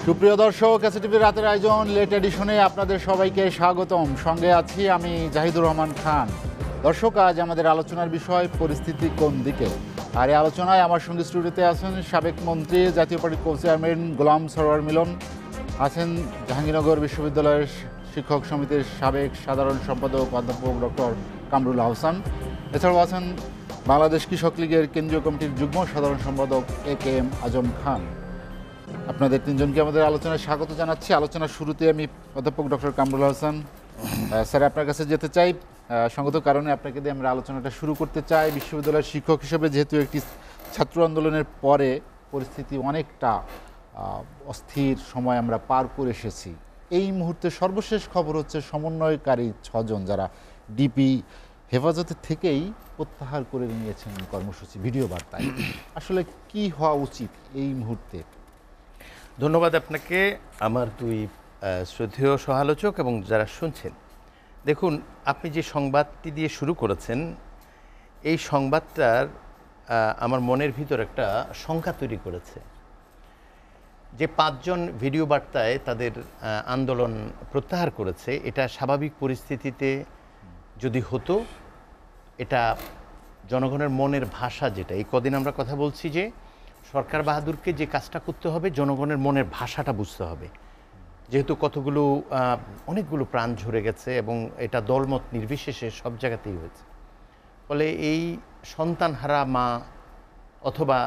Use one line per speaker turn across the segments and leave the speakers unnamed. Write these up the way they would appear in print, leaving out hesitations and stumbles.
সুপ্রিয় দর্শক, এসটিভির রাতের আয়োজন লেট এডিশনে আপনাদের সবাইকে স্বাগতম। সঙ্গে আছি আমি জাহিদুর রহমান খান। দর্শক, আজ আমাদের আলোচনার বিষয় পরিস্থিতি কোন দিকে। আর এই আলোচনায় আমার সঙ্গে স্টুডিওতে আছেন সাবেক মন্ত্রী, জাতীয় পার্টির কো চেয়ারম্যান গোলাম সরোয়ার মিলন, আছেন জাহাঙ্গীরনগর বিশ্ববিদ্যালয়ের শিক্ষক সমিতির সাবেক সাধারণ সম্পাদক অধ্যাপক ডক্টর কামরুল আহসান, এছাড়াও আছেন বাংলাদেশ কৃষক লীগের কেন্দ্রীয় কমিটির যুগ্ম সাধারণ সম্পাদক AK-M আজম খান। আপনাদের তিনজনকে আমাদের আলোচনায় স্বাগত জানাচ্ছি। আলোচনার শুরুতে আমি অধ্যাপক ডক্টর কামরুল হাসান স্যার আপনার কাছে যেতে চাই। সঙ্গত কারণে আপনাকে দিয়ে আমরা আলোচনাটা শুরু করতে চাই। বিশ্ববিদ্যালয়ের শিক্ষক হিসেবে যেহেতু একটি ছাত্র আন্দোলনের পরে পরিস্থিতি অনেকটা অস্থির সময় আমরা পার করে এসেছি, এই মুহূর্তে সর্বশেষ খবর হচ্ছে সমন্বয়কারী 6 জন যারা ডিপি হেফাজতের থেকেই প্রত্যাহার করে নিয়েছেন কর্মসূচি ভিডিও বার্তায়। আসলে কি হওয়া উচিত এই মুহূর্তে?
ধন্যবাদ আপনাকে, আমার দুই শ্রদ্ধেয় সহালোচক এবং যারা শুনছেন। দেখুন, আপনি যে সংবাদটি দিয়ে শুরু করেছেন, এই সংবাদটার আমার মনের ভিতর একটা শঙ্কা তৈরি করেছে। যে 5 জন ভিডিও বার্তায় তাদের আন্দোলন প্রত্যাহার করেছে, এটা স্বাভাবিক পরিস্থিতিতে যদি হতো, এটা জনগণের মনের ভাষা, যেটা এই কদিন আমরা কথা বলছি যে সরকার বাহাদুরকে যে কাজটা করতে হবে, জনগণের মনের ভাষাটা বুঝতে হবে। যেহেতু অনেকগুলো প্রাণ ঝরে গেছে এবং এটা দলমত নির্বিশেষে সব জায়গাতেই হয়েছে, ফলে এই সন্তান হারা মা অথবা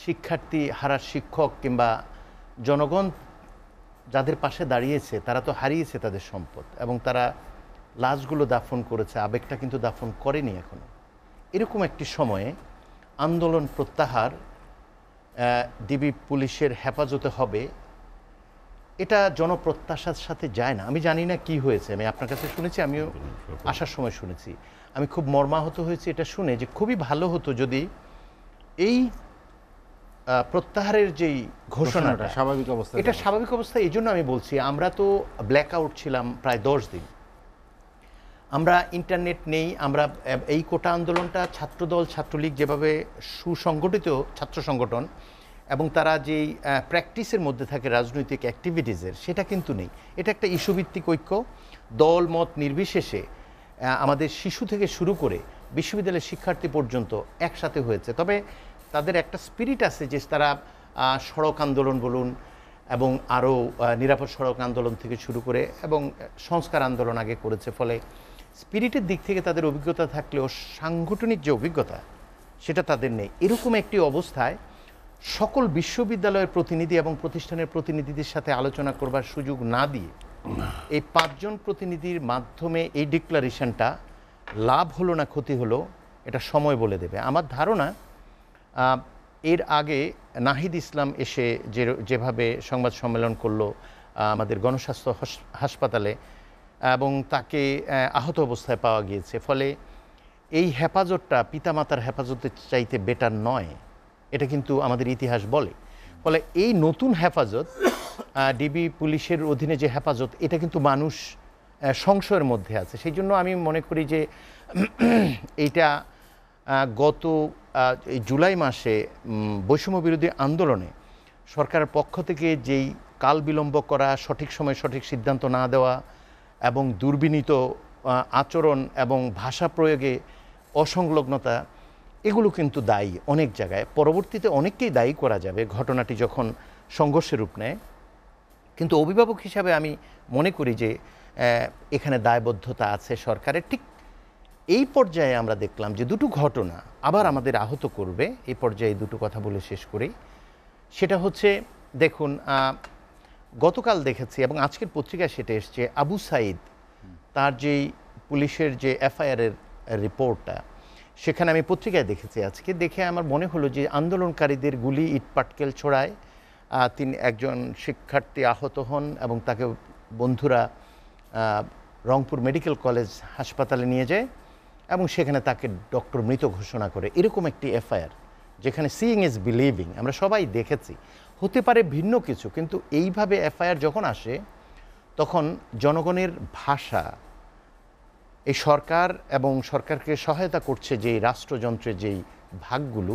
শিক্ষার্থী হারা শিক্ষক কিংবা জনগণ যাদের পাশে দাঁড়িয়েছে, তারা তো হারিয়েছে তাদের সম্পদ এবং তারা লাশগুলো দাফন করেছে, আবেগটা কিন্তু দাফন করেনি এখনো। এরকম একটি সময়ে আন্দোলন প্রত্যাহার ডিবি পুলিশের হেফাজতে হবে, এটা জনপ্রত্যাশার সাথে যায় না। আমি জানি না কি হয়েছে, আমি আপনার কাছে শুনেছি, আমিও আসার সময় শুনেছি। আমি খুব মর্মাহত হয়েছি এটা শুনে, যে খুবই ভালো হতো যদি এই প্রত্যাহারের যেই ঘোষণাটা
স্বাভাবিক অবস্থা,
এটা স্বাভাবিক অবস্থা। এই জন্য আমি বলছি, আমরা তো ব্ল্যাক আউট ছিলাম প্রায় 10 দিন, আমরা ইন্টারনেট নেই। আমরা এই কোটা আন্দোলনটা ছাত্রদল ছাত্রলীগ যেভাবে সুসংগঠিত ছাত্র সংগঠন এবং তারা যেই প্র্যাকটিসের মধ্যে থাকে রাজনৈতিক অ্যাক্টিভিটিসের, সেটা কিন্তু নেই। এটা একটা ইস্যুভিত্তিক ঐক্য, দল মত নির্বিশেষে আমাদের শিশু থেকে শুরু করে বিশ্ববিদ্যালয়ের শিক্ষার্থী পর্যন্ত একসাথে হয়েছে। তবে তাদের একটা স্পিরিট আছে, যে তারা সড়ক আন্দোলন বলুন এবং আরও নিরাপদ সড়ক আন্দোলন থেকে শুরু করে এবং সংস্কার আন্দোলন আগে করেছে, ফলে স্পিরিটের দিক থেকে তাদের অভিজ্ঞতা থাকলেও সাংগঠনিক যে অভিজ্ঞতা সেটা তাদের নেই। এরকম একটি অবস্থায় সকল বিশ্ববিদ্যালয়ের প্রতিনিধি এবং প্রতিষ্ঠানের প্রতিনিধিদের সাথে আলোচনা করবার সুযোগ না দিয়ে এই 5 জন প্রতিনিধির মাধ্যমে এই ডিক্লারেশনটা লাভ হলো না ক্ষতি হলো, এটা সময় বলে দেবে। আমার ধারণা এর আগে নাহিদ ইসলাম এসে যেভাবে সংবাদ সম্মেলন করলো আমাদের গণস্বাস্থ্য হাসপাতালে এবং তাকে আহত অবস্থায় পাওয়া গিয়েছে, ফলে এই হেফাজতটা পিতামাতার হেফাজতের চাইতে বেটার নয়, এটা কিন্তু আমাদের ইতিহাস বলে। ফলে এই নতুন হেফাজত, ডিবি পুলিশের অধীনে যে হেফাজত, এটা কিন্তু মানুষ সংশয়ের মধ্যে আছে। সেই জন্য আমি মনে করি যে এইটা গত জুলাই মাসে বৈষম্য বিরোধী আন্দোলনে সরকারের পক্ষ থেকে যেই কাল বিলম্ব করা, সঠিক সময়ে সঠিক সিদ্ধান্ত না দেওয়া এবং দুর্বিনীত আচরণ এবং ভাষা প্রয়োগে অসংলগ্নতা, এগুলো কিন্তু দায়ী অনেক জায়গায়। পরবর্তীতে অনেককেই দায়ী করা যাবে ঘটনাটি যখন সংঘর্ষের রূপ নেয়, কিন্তু অভিভাবক হিসাবে আমি মনে করি যে এখানে দায়বদ্ধতা আছে সরকারের। ঠিক এই পর্যায়ে আমরা দেখলাম যে দুটো ঘটনা আবার আমাদের আহত করবে। এই পর্যায়ে দুটো কথা বলে শেষ করি। সেটা হচ্ছে, দেখুন, গতকাল দেখেছি এবং আজকের পত্রিকায় সেটা এসছে, আবু সাইদ তার যেই পুলিশের যে FIR-এর রিপোর্টটা, সেখানে আমি পত্রিকায় দেখেছি আজকে, দেখে আমার মনে হলো যে আন্দোলনকারীদের গুলি ইট পাটকেল ছোড়ায় একজন শিক্ষার্থী আহত হন এবং তাকে বন্ধুরা রংপুর মেডিকেল কলেজ হাসপাতালে নিয়ে যায় এবং সেখানে তাকে ডক্টর মৃত ঘোষণা করে। এরকম একটি FIR, যেখানে সিইং ইজ বিলিভিং, আমরা সবাই দেখেছি। হতে পারে ভিন্ন কিছু, কিন্তু এইভাবে FIR যখন আসে, তখন জনগণের ভাষা, এই সরকার এবং সরকারকে সহায়তা করছে যে রাষ্ট্রযন্ত্রের যেই ভাগগুলো,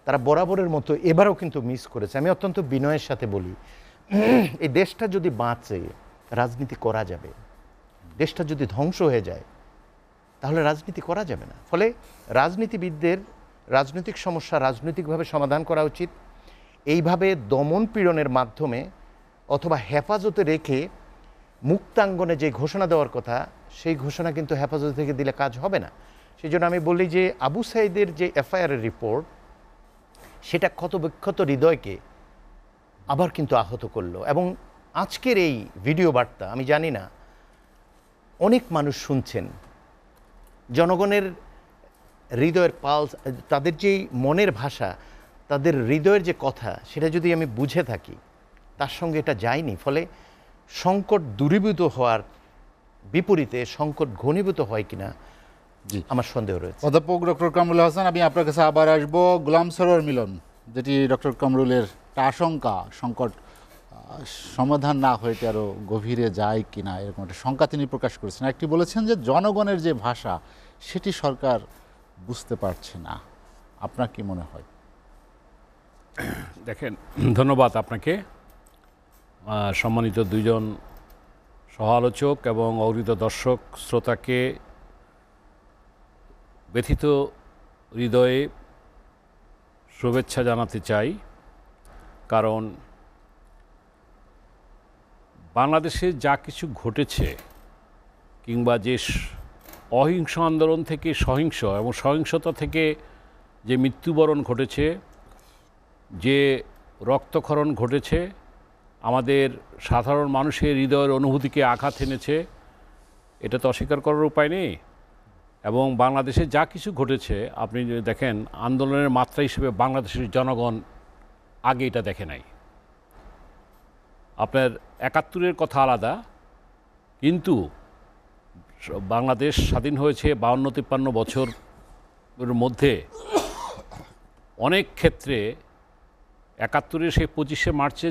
তারা বরাবরের মতো এবারও কিন্তু মিস করেছে। আমি অত্যন্ত বিনয়ের সাথে বলি, এই দেশটা যদি বাঁচে রাজনীতি করা যাবে, দেশটা যদি ধ্বংস হয়ে যায় তাহলে রাজনীতি করা যাবে না। ফলে রাজনীতিবিদদের রাজনৈতিক সমস্যা রাজনৈতিকভাবে সমাধান করা উচিত। এইভাবে দমন পীড়নের মাধ্যমে অথবা হেফাজতে রেখে মুক্তাঙ্গনে যে ঘোষণা দেওয়ার কথা সেই ঘোষণা কিন্তু হেফাজত থেকে দিলে কাজ হবে না। সেই জন্য আমি বলি যে আবু সাঈদের যে এফআইআরের রিপোর্ট সেটা ক্ষতবিক্ষত হৃদয়কে আবার কিন্তু আহত করলো। এবং আজকের এই ভিডিও বার্তা আমি জানি না অনেক মানুষ শুনছেন, জনগণের হৃদয়ের পালস, তাদের যেই মনের ভাষা, তাদের হৃদয়ের যে কথা, সেটা যদি আমি বুঝে থাকি তার সঙ্গে এটা যায়নি। ফলে সংকট দূরীভূত হওয়ার বিপরীতে সংকট ঘনীভূত হয় কিনা
জি,
আমার সন্দেহ রয়েছে।
অধ্যাপক ডক্টর কামরুল হাসান, আমি আপনার কাছে আবার আসবো। গোলাম সরোয়ার মিলন, যেটি ডক্টর কামরুলের একটা আশঙ্কা, সংকট সমাধান না হইতে আরও গভীরে যায় কিনা এরকম একটা শঙ্কা তিনি প্রকাশ করেছেন। একটি বলেছেন যে জনগণের যে ভাষা সেটি সরকার বুঝতে পারছে না। আপনার কি মনে হয়?
দেখেন, ধন্যবাদ আপনাকে, সম্মানিত দুইজন সহ আলোচক এবং অগ্রিত দর্শক শ্রোতাকে ব্যথিত হৃদয়ে শুভেচ্ছা জানাতে চাই। কারণ বাংলাদেশে যা কিছু ঘটেছে, কিংবা যে অহিংস আন্দোলন থেকে সহিংস এবং সহিংসতা থেকে যে মৃত্যুবরণ ঘটেছে, যে রক্তক্ষরণ ঘটেছে, আমাদের সাধারণ মানুষের হৃদয়ের অনুভূতিকে আঘাত এনেছে, এটা তো অস্বীকার করার উপায় নেই। এবং বাংলাদেশে যা কিছু ঘটেছে, আপনি যদি দেখেন আন্দোলনের মাত্রা হিসেবে বাংলাদেশের জনগণ আগে এটা দেখে নাই। আপনার ৭১-এর কথা আলাদা, কিন্তু বাংলাদেশ স্বাধীন হয়েছে ৫২-৫৩ বছরের মধ্যে অনেক ক্ষেত্রে ৭১-এর সেই ২৫শে মার্চে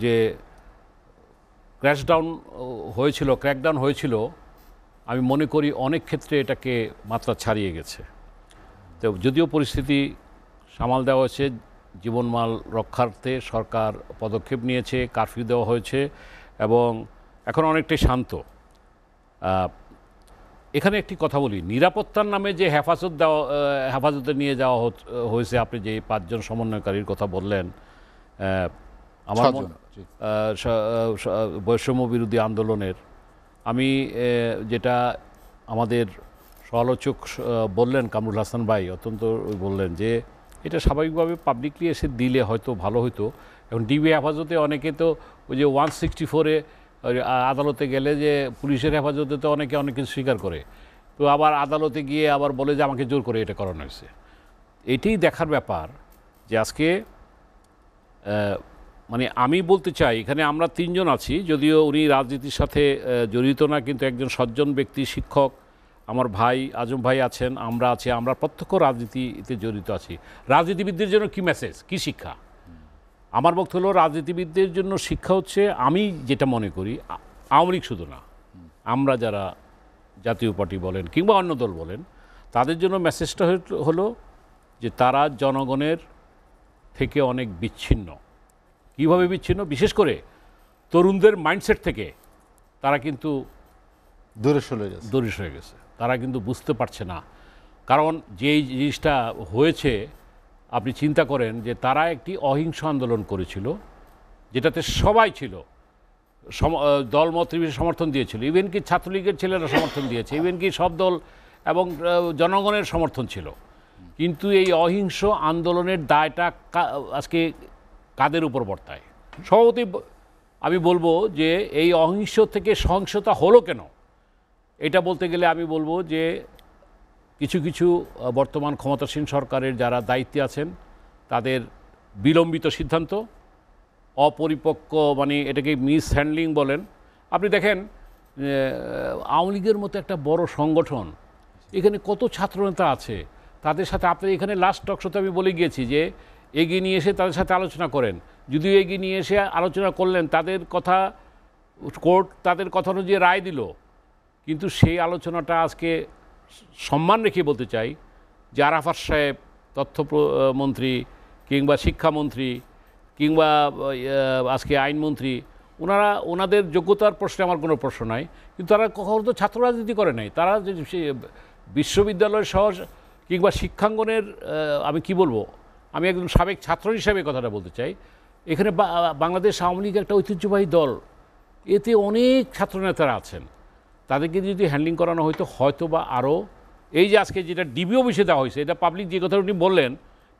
যে ক্র্যাকডাউন হয়েছিল, আমি মনে করি অনেক ক্ষেত্রে এটাকে মাত্রা ছাড়িয়ে গেছে। তো যদিও পরিস্থিতি সামাল দেওয়া হয়েছে, জীবনমাল রক্ষার্থে সরকার পদক্ষেপ নিয়েছে, কারফিউ দেওয়া হয়েছে এবং এখন অনেকটাই শান্ত। এখানে একটি কথা বলি, নিরাপত্তার নামে যে হেফাজতে নিয়ে যাওয়া হয়েছে, আপনি যে ৫ জন সমন্বয়কারীর কথা বললেন, আমার বৈষম্য বিরোধী আন্দোলনের, আমি যেটা আমাদের সমালোচক বললেন, কামরুল হাসান ভাই অত্যন্ত বললেন যে এটা স্বাভাবিকভাবে পাবলিকলি এসে দিলে হয়তো ভালো হতো। এখন ডিবি হেফাজতে অনেকে তো ওই যে 164-এ আদালতে গেলে যে পুলিশের হেফাজতে তো অনেকে অনেক কিছু স্বীকার করে, তো আবার আদালতে গিয়ে আবার বলে যে আমাকে জোর করে এটা করানো হয়েছে। এটাই দেখার ব্যাপার যে আজকে মানে আমি বলতে চাই, এখানে আমরা ৩ জন আছি, যদিও উনি রাজনীতির সাথে জড়িত না, কিন্তু একজন সজ্জন ব্যক্তি, শিক্ষক, আমার ভাই আজম ভাই আছেন, আমরা আছি, আমরা প্রত্যক্ষ রাজনীতিতে জড়িত আছি। রাজনীতিবিদদের জন্য কি মেসেজ, কি শিক্ষা? আমার বক্তব্য হলো, রাজনীতিবিদদের জন্য শিক্ষা হচ্ছে, আমি যেটা মনে করি, আওয়ামী লীগ শুধু না, আমরা যারা জাতীয় পার্টি বলেন কিংবা অন্য দল বলেন, তাদের জন্য মেসেজটা হলো যে তারা জনগণের থেকে অনেক বিচ্ছিন্ন। কীভাবে বিচ্ছিন্ন? বিশেষ করে তরুণদের মাইন্ডসেট থেকে তারা কিন্তু
দূরে সরে গেছে।
তারা কিন্তু বুঝতে পারছে না। কারণ যেই জিনিসটা হয়েছে, আপনি চিন্তা করেন যে তারা একটি অহিংস আন্দোলন করেছিল, যেটাতে সবাই ছিল, দলমত নির্বিশেষে সমর্থন দিয়েছিল, ইভেন কি ছাত্রলীগের ছেলেরা সমর্থন দিয়েছে, ইভেন কি সব দল এবং জনগণের সমর্থন ছিল। কিন্তু এই অহিংস আন্দোলনের দায়টা আজকে কাদের উপর বর্তায়? সভাপতি আমি বলবো যে এই অহিংস থেকে সহিংসতা হলো কেন, এটা বলতে গেলে আমি বলবো যে কিছু কিছু বর্তমান ক্ষমতাসীন সরকারের যারা দায়িত্বে আছেন, তাদের বিলম্বিত সিদ্ধান্ত, অপরিপক্ক, মানে এটাকে মিস হ্যান্ডলিং বলেন। আপনি দেখেন আওয়ামী লীগের মতো একটা বড় সংগঠন, এখানে কত ছাত্রনেতা আছে, তাদের সাথে আপনি এখানে লাস্ট টকশোতে আমি বলে গিয়েছি যে এগিয়ে নিয়ে এসে তাদের সাথে আলোচনা করেন। যদিও এগিয়ে নিয়ে এসে আলোচনা করলেন, তাদের কথা কোর্ট তাদের কথা অনুযায়ী রায় দিল, কিন্তু সেই আলোচনাটা আজকে সম্মান রেখে বলতে চাই যে আরাফাত সাহেব, তথ্যমন্ত্রী কিংবা শিক্ষামন্ত্রী কিংবা আজকে আইনমন্ত্রী, ওনাদের যোগ্যতার প্রশ্নে আমার কোনো প্রশ্ন নাই, কিন্তু তারা কখনো তো ছাত্র রাজনীতি করে নাই। তারা যে বিশ্ববিদ্যালয় সহ কিংবা শিক্ষাঙ্গনের আমি কি বলবো, আমি একজন সাবেক ছাত্র হিসেবে কথাটা বলতে চাই, এখানে বাংলাদেশ আওয়ামী লীগ একটা ঐতিহ্যবাহী দল, এতে অনেক ছাত্রনেতারা আছেন, তাদেরকে যদি হ্যান্ডলিং করানো হয়তো হয়তো বা আরও এই যে আজকে যেটা ডিবি অফিসে দেওয়া হয়েছে, এটা পাবলিক যে কথা উনি বললেন,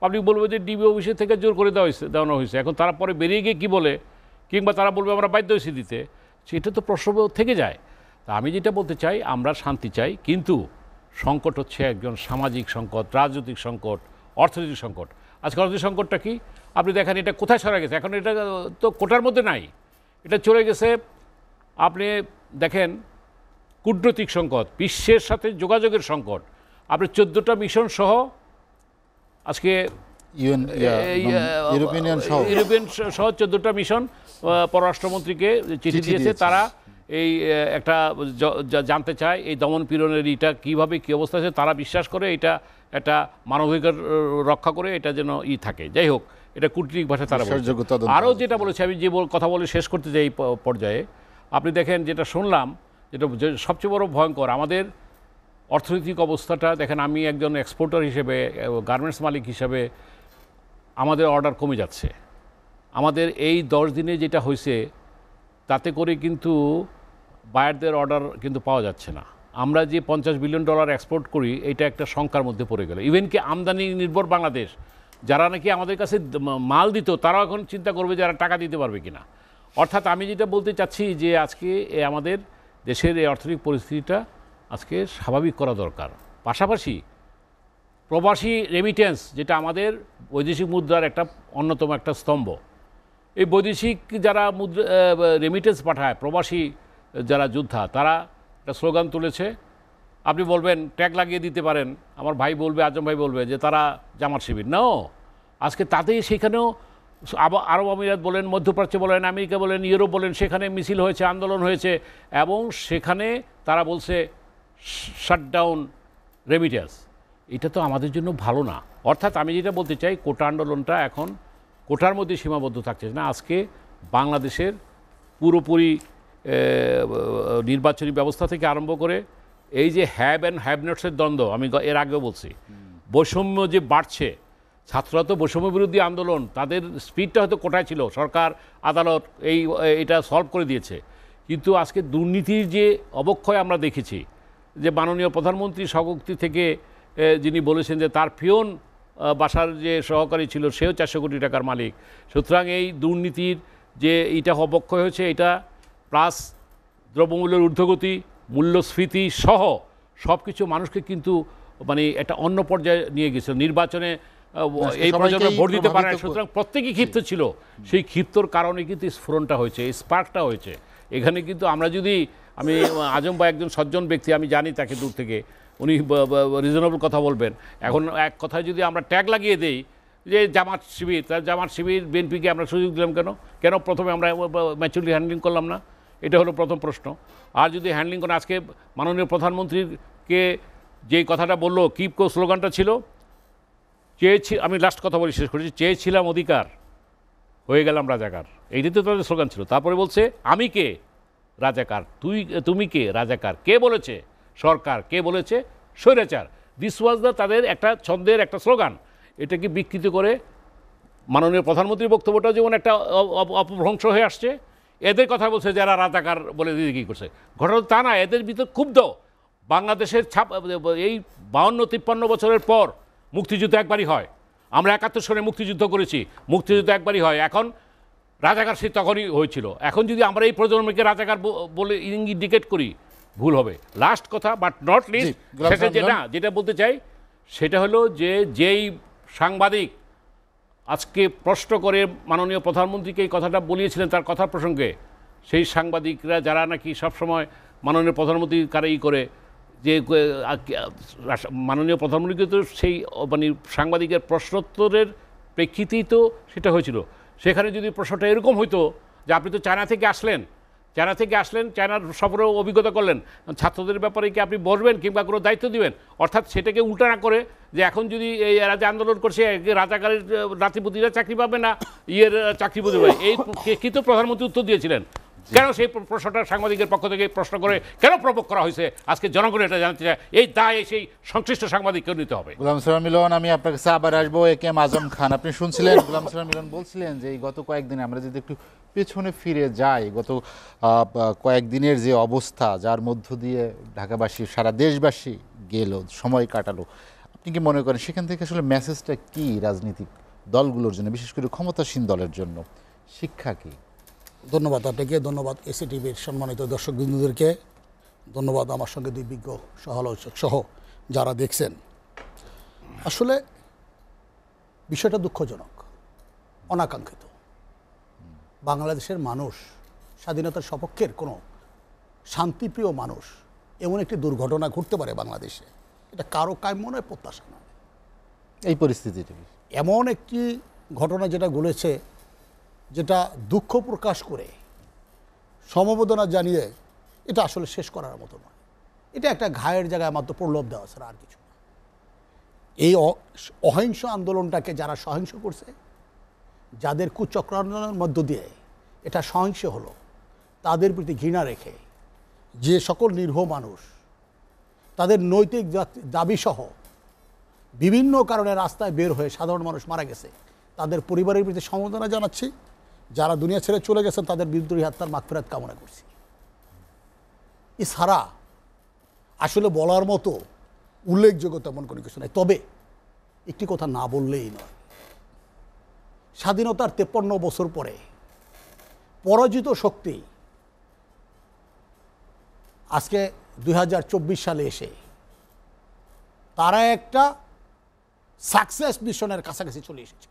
পাবলিক বলবে যে ডিবি অফিসে থেকে জোর করে দেওয়ানো হয়েছে। এখন তারা পরে বেরিয়ে গিয়ে কী বলে, কিংবা তারা বলবে আমরা বাধ্য হয়েছি দিতে, সেটা তো প্রশ্ন থেকে যায়। তা আমি যেটা বলতে চাই, আমরা শান্তি চাই, কিন্তু সংকট হচ্ছে একজন সামাজিক সংকট, রাজনৈতিক সংকট, অর্থনৈতিক সংকট। আজকে অর্থনৈতিক সংকটটা কি আপনি দেখেন, এটা কোথায় সরে গেছে, এখন এটা তো কোটার মধ্যে নাই, এটা চলে গেছে। আপনি দেখেন কূটনৈতিক সংকট, বিশ্বের সাথে যোগাযোগের সংকট। আপনি 14টা মিশন সহ আজকে
ইউরোপিয়ান
সহ 14টা মিশন পররাষ্ট্রমন্ত্রীকে চিঠি দিয়েছে। তারা এই একটা জানতে চায় এই দমন পীড়নের এটা কীভাবে কী অবস্থা আছে। তারা বিশ্বাস করে এটা একটা মানবাধিকার রক্ষা করে, এটা যেন থাকে। যাই হোক, এটা কূটনৈতিক ভাষায় তারা বলছে। আরও যেটা বলেছে, আমি যে কথা বলে শেষ করতে যাই পর্যায়ে, আপনি দেখেন যেটা শুনলাম, যেটা সবচেয়ে বড় ভয়ঙ্কর, আমাদের অর্থনৈতিক অবস্থাটা দেখেন। আমি একজন এক্সপোর্টার হিসেবে, গার্মেন্টস মালিক হিসেবে, আমাদের অর্ডার কমে যাচ্ছে। আমাদের এই 10 দিনে যেটা হয়েছে, তাতে করে কিন্তু বায়ারদের অর্ডার কিন্তু পাওয়া যাচ্ছে না। আমরা যে $50 বিলিয়ন এক্সপোর্ট করি, এটা একটা শঙ্কার মধ্যে পড়ে গেল। ইভেন কি আমদানি নির্ভর বাংলাদেশ, যারা নাকি আমাদের কাছে মাল দিত, তারাও এখন চিন্তা করবে যারা টাকা দিতে পারবে কিনা। অর্থাৎ আমি যেটা বলতে চাচ্ছি যে আজকে আমাদের দেশের এই অর্থনৈতিক পরিস্থিতিটা আজকে স্বাভাবিক করা দরকার। পাশাপাশি প্রবাসী রেমিটেন্স, যেটা আমাদের বৈদেশিক মুদ্রার একটা অন্যতম একটা স্তম্ভ, এই বৈদেশিক যারা রেমিটেন্স পাঠায়, প্রবাসী যারা যোদ্ধা, তারা একটা স্লোগান তুলেছে। আপনি বলবেন ট্যাগ লাগিয়ে দিতে পারেন, আমার ভাই বলবে, আজম ভাই বলবে যে তারা জামাত শিবির। নাও, আজকে তাতেই সেখানেও আরব আমিরাত বলেন, মধ্যপ্রাচ্য বলেন, আমেরিকা বলেন, ইউরোপ বলেন, সেখানে মিছিল হয়েছে, আন্দোলন হয়েছে, এবং সেখানে তারা বলছে শাটডাউন রেমিটেন্স। এটা তো আমাদের জন্য ভালো না। অর্থাৎ আমি যেটা বলতে চাই, কোটা আন্দোলনটা এখন কোটার মধ্যে সীমাবদ্ধ থাকছে না। আজকে বাংলাদেশের পুরোপুরি নির্বাচনী ব্যবস্থা থেকে আরম্ভ করে এই যে হ্যাভ অ্যান্ড হ্যাভ নটসের দ্বন্দ্ব, আমি এর আগেও বলছি, বৈষম্য যে বাড়ছে, ছাত্ররা তো বৈষম্য বিরোধী আন্দোলন, তাদের স্পিডটা হয়তো কোটায় ছিল, সরকার আদালত এটা সলভ করে দিয়েছে, কিন্তু আজকে দুর্নীতির যে অবক্ষয় আমরা দেখেছি, যে মাননীয় প্রধানমন্ত্রী স্বগোক্তি থেকে যিনি বলেছেন যে তার পিয়ন বাসার যে সহকারী ছিল সেও 400 কোটি টাকার মালিক। সুতরাং এই দুর্নীতির যে এইটা অবক্ষয় হয়েছে, এটা প্লাস দ্রব্যমূল্যের ঊর্ধ্বগতি, মূল্যস্ফীতি সহ সব কিছু মানুষকে কিন্তু মানে একটা অন্য পর্যায়ে নিয়ে গেছিল। নির্বাচনে এই প্রজন্ম ভোট দিতে পারে না, সুতরাং প্রত্যেকেই ক্ষিপ্ত ছিল। সেই ক্ষিপ্তর কারণে কিন্তু স্ফুরণটা হয়েছে, এই স্পার্কটা হয়েছে। এখানে কিন্তু আমরা যদি, আমি আজম বা একজন সজ্জন ব্যক্তি, আমি জানি তাকে দূর থেকে, উনি রিজনেবল কথা বলবেন। এখন এক কথায় যদি আমরা ট্যাগ লাগিয়ে দেই যে জামাত শিবির, তার জামাত শিবির বিএনপিকে আমরা সুযোগ দিলাম কেন প্রথমে আমরা ম্যাচুরিটি হ্যান্ডলিং করলাম না? এটা হলো প্রথম প্রশ্ন। আর যদি হ্যান্ডলিং করে, আজকে মাননীয় যে কথাটা বললো, কিপকো স্লোগানটা ছিল, আমি লাস্ট কথা বলি, শেষ করেছি, চেয়েছিলাম অধিকার, হয়ে গেলাম রাজাকার। এইটাই তো তাদের স্লোগান ছিল। তারপরে বলছে আমি কে রাজাকার, তুমি কে রাজাকার, কে বলেছে সরকার, কে বলেছে স্বৈরাচার। দিস ওয়াজ তাদের একটা ছন্দের একটা স্লোগান। এটাকে বিকৃত করে মাননীয় প্রধানমন্ত্রীর বক্তব্যটা যেমন একটা অপভ্রংশ হয়ে আসছে, এদের কথা বলছে যারা রাজাকার বলে দিদি কী করছে। ঘটনা তা না, এদের ভিতর ক্ষুব্ধ। বাংলাদেশের এই 52-53 বছরের পর মুক্তিযুদ্ধ একবারই হয়। আমরা 71 সনে মুক্তিযুদ্ধ করেছি, মুক্তিযুদ্ধ একবারই হয়। এখন রাজাকার সে তখনই হয়েছিল। এখন যদি আমরা এই প্রজন্মকে রাজাকার বলে ইন্ডিকেট করি, ভুল হবে। লাস্ট কথা, বাট নট লিস্ট, শেষে যেটা বলতে চাই সেটা হলো যে যেই সাংবাদিক আজকে প্রশ্ন করে মাননীয় প্রধানমন্ত্রীকে এই কথাটা বলিয়েছিলেন তার কথা প্রসঙ্গে, সেই সাংবাদিকরা যারা নাকি সবসময় মাননীয় প্রধানমন্ত্রীর কারেই করে, যে মাননীয় প্রধানমন্ত্রীকে তো সেই মানে সাংবাদিকের প্রশ্নোত্তরের প্রেক্ষিতেই তো সেটা হয়েছিল। সেখানে যদি প্রশ্নটা এরকম হইতো যে আপনি তো চায়না থেকে আসলেন, চায়না থেকে আসলেন, চায়নার সফরেও অভিজ্ঞতা করলেন, ছাত্রদের ব্যাপারে কি আপনি বসবেন কিংবা কোনো দায়িত্ব দিবেন? অর্থাৎ সেটাকে উল্টা না করে যে এখন যদি এই রাজা আন্দোলন করছে রাজাকারের নাতিপুতিরা চাকরি পাবে না, চাকরি পাবে, এই কিন্তু প্রধানমন্ত্রী উত্তর দিয়েছিলেন। কেন সেই প্রশ্নটা সাংবাদিকের পক্ষ থেকে প্রশ্ন করে কেন প্রভোগ করা হয়েছে, আজকে জনগণ এটা জানতে চায়। এই দায় সেই সংশ্লিষ্ট সাংবাদিককেও নিতে হবে।
গোলাম সালাম মিলন, আমি আপনার কাছে আবার আসবো। একেএম আজম খান, আপনি শুনছিলেন গোলাম সালাম মিলন বলছিলেন যে এই গত কয়েকদিনে আমরা যদি একটু পেছনে ফিরে যাই, গত কয়েকদিনের যে অবস্থা, যার মধ্য দিয়ে ঢাকাবাসী সারা দেশবাসী গেল, সময় কাটালো, আপনি কি মনে করেন সেখান থেকে আসলে মেসেজটা কি রাজনৈতিক দলগুলোর জন্য, বিশেষ করে ক্ষমতাসীন দলের জন্য? শিক্ষা কি?
ধন্যবাদ আপনাকে, ধন্যবাদ এসিটিভির সম্মানিত দর্শকবৃন্দদেরকে, ধন্যবাদ আমার সঙ্গে দুই বিজ্ঞ সহালোচক সহ যারা দেখছেন। আসলে বিষয়টা দুঃখজনক, অনাকাঙ্ক্ষিত। বাংলাদেশের মানুষ, স্বাধীনতার সপক্ষের কোনো শান্তিপ্রিয় মানুষ, এমন একটি দুর্ঘটনা ঘটতে পারে বাংলাদেশে, এটা কারো কাম্য নয়, প্রত্যাশা নয়।
এই পরিস্থিতিটা
এমন একটি ঘটনা যেটা ঘটেছে, যেটা দুঃখ প্রকাশ করে সমবেদনা জানিয়ে এটা আসলে শেষ করার মতো নয়। এটা একটা ঘায়ের জায়গায় মাত্র প্রলোভ দেওয়া ছাড়া আর কিছু না। এই অহিংস আন্দোলনটাকে যারা সহিংস করছে, যাদের কুচক্রান্নের মধ্য দিয়ে এটা সহিংস হলো, তাদের প্রতি ঘৃণা রেখে যে সকল নিরীহ মানুষ তাদের নৈতিক দাবিসহ বিভিন্ন কারণে রাস্তায় বের হয়ে সাধারণ মানুষ মারা গেছে, তাদের পরিবারের প্রতি সমবেদনা জানাচ্ছি। যারা দুনিয়া ছেড়ে চলে গেছেন তাদের বিদ্রোহী আত্মার মাগফিরাত কামনা করছি। এছাড়া আসলে বলার মতো উল্লেখযোগ্য তেমন কোনো কিছু নাই। তবে একটি কথা না বললেই নয়, স্বাধীনতার 53 বছর পরে পরাজিত শক্তি আজকে 2024 সালে এসে তারা একটা সাকসেস মিশনের কাছাকাছি চলে এসেছে।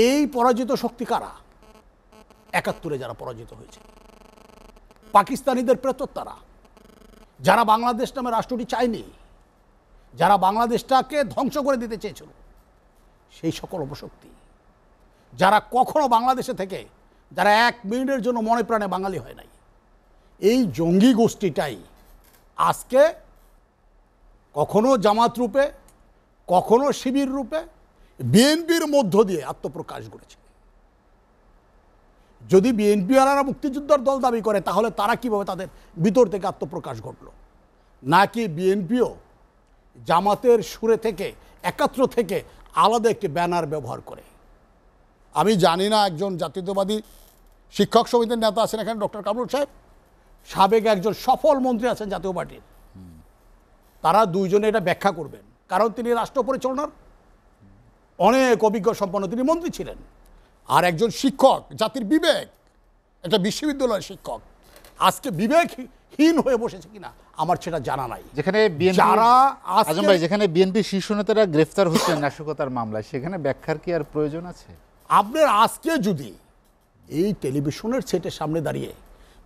এই পরাজিত শক্তি কারা? 71-এ যারা পরাজিত হয়েছে, পাকিস্তানিদের প্রেতত্তারা, যারা বাংলাদেশ নামে রাষ্ট্রটি চায়নি, যারা বাংলাদেশটাকে ধ্বংস করে দিতে চেয়েছিল, সেই সকল অপশক্তি, যারা কখনো বাংলাদেশে থেকে যারা 1 মিনিটের জন্য মনে প্রাণে বাঙালি হয় নাই, এই জঙ্গি গোষ্ঠীটাই আজকে কখনো জামাত রূপে, কখনো শিবির রূপে বিএনপির মধ্য দিয়ে আত্মপ্রকাশ করেছে। যদি বিএনপি আলারা মুক্তিযোদ্ধার দল দাবি করে, তাহলে তারা কিভাবে তাদের ভিতর থেকে আত্মপ্রকাশ ঘটলো? নাকি বিএনপিও জামাতের সুরে থেকে, 71 থেকে আলাদা একটি ব্যানার ব্যবহার করে? আমি জানি না, একজন জাতীয়তাবাদী শিক্ষক সমিতির নেতা আছেন এখানে, ডক্টর কামরুল সাহেব, সাবেক একজন সফল মন্ত্রী আছেন জাতীয় পার্টির, তারা দুইজনে এটা ব্যাখ্যা করবেন। কারণ তিনি রাষ্ট্র পরিচালনার অনেক অভিজ্ঞ সম্পন্ন তিনি মন্ত্রী ছিলেন, আর একজন শিক্ষক, জাতির বিবেক, একটা বিশ্ববিদ্যালয়ের শিক্ষক, আজকে বিবেকহীন হয়ে বসেছে কিনা আমার সেটা জানা নাই।
যেখানে আজম ভাই, যেখানে বিএনপি শীর্ষ নেতারা গ্রেফতার হচ্ছেন নাশকতার মামলায়, সেখানে ব্যাখ্যার কি আর প্রয়োজন আছে?
আপনার আজকে যদি এই টেলিভিশনের সেটের সামনে দাঁড়িয়ে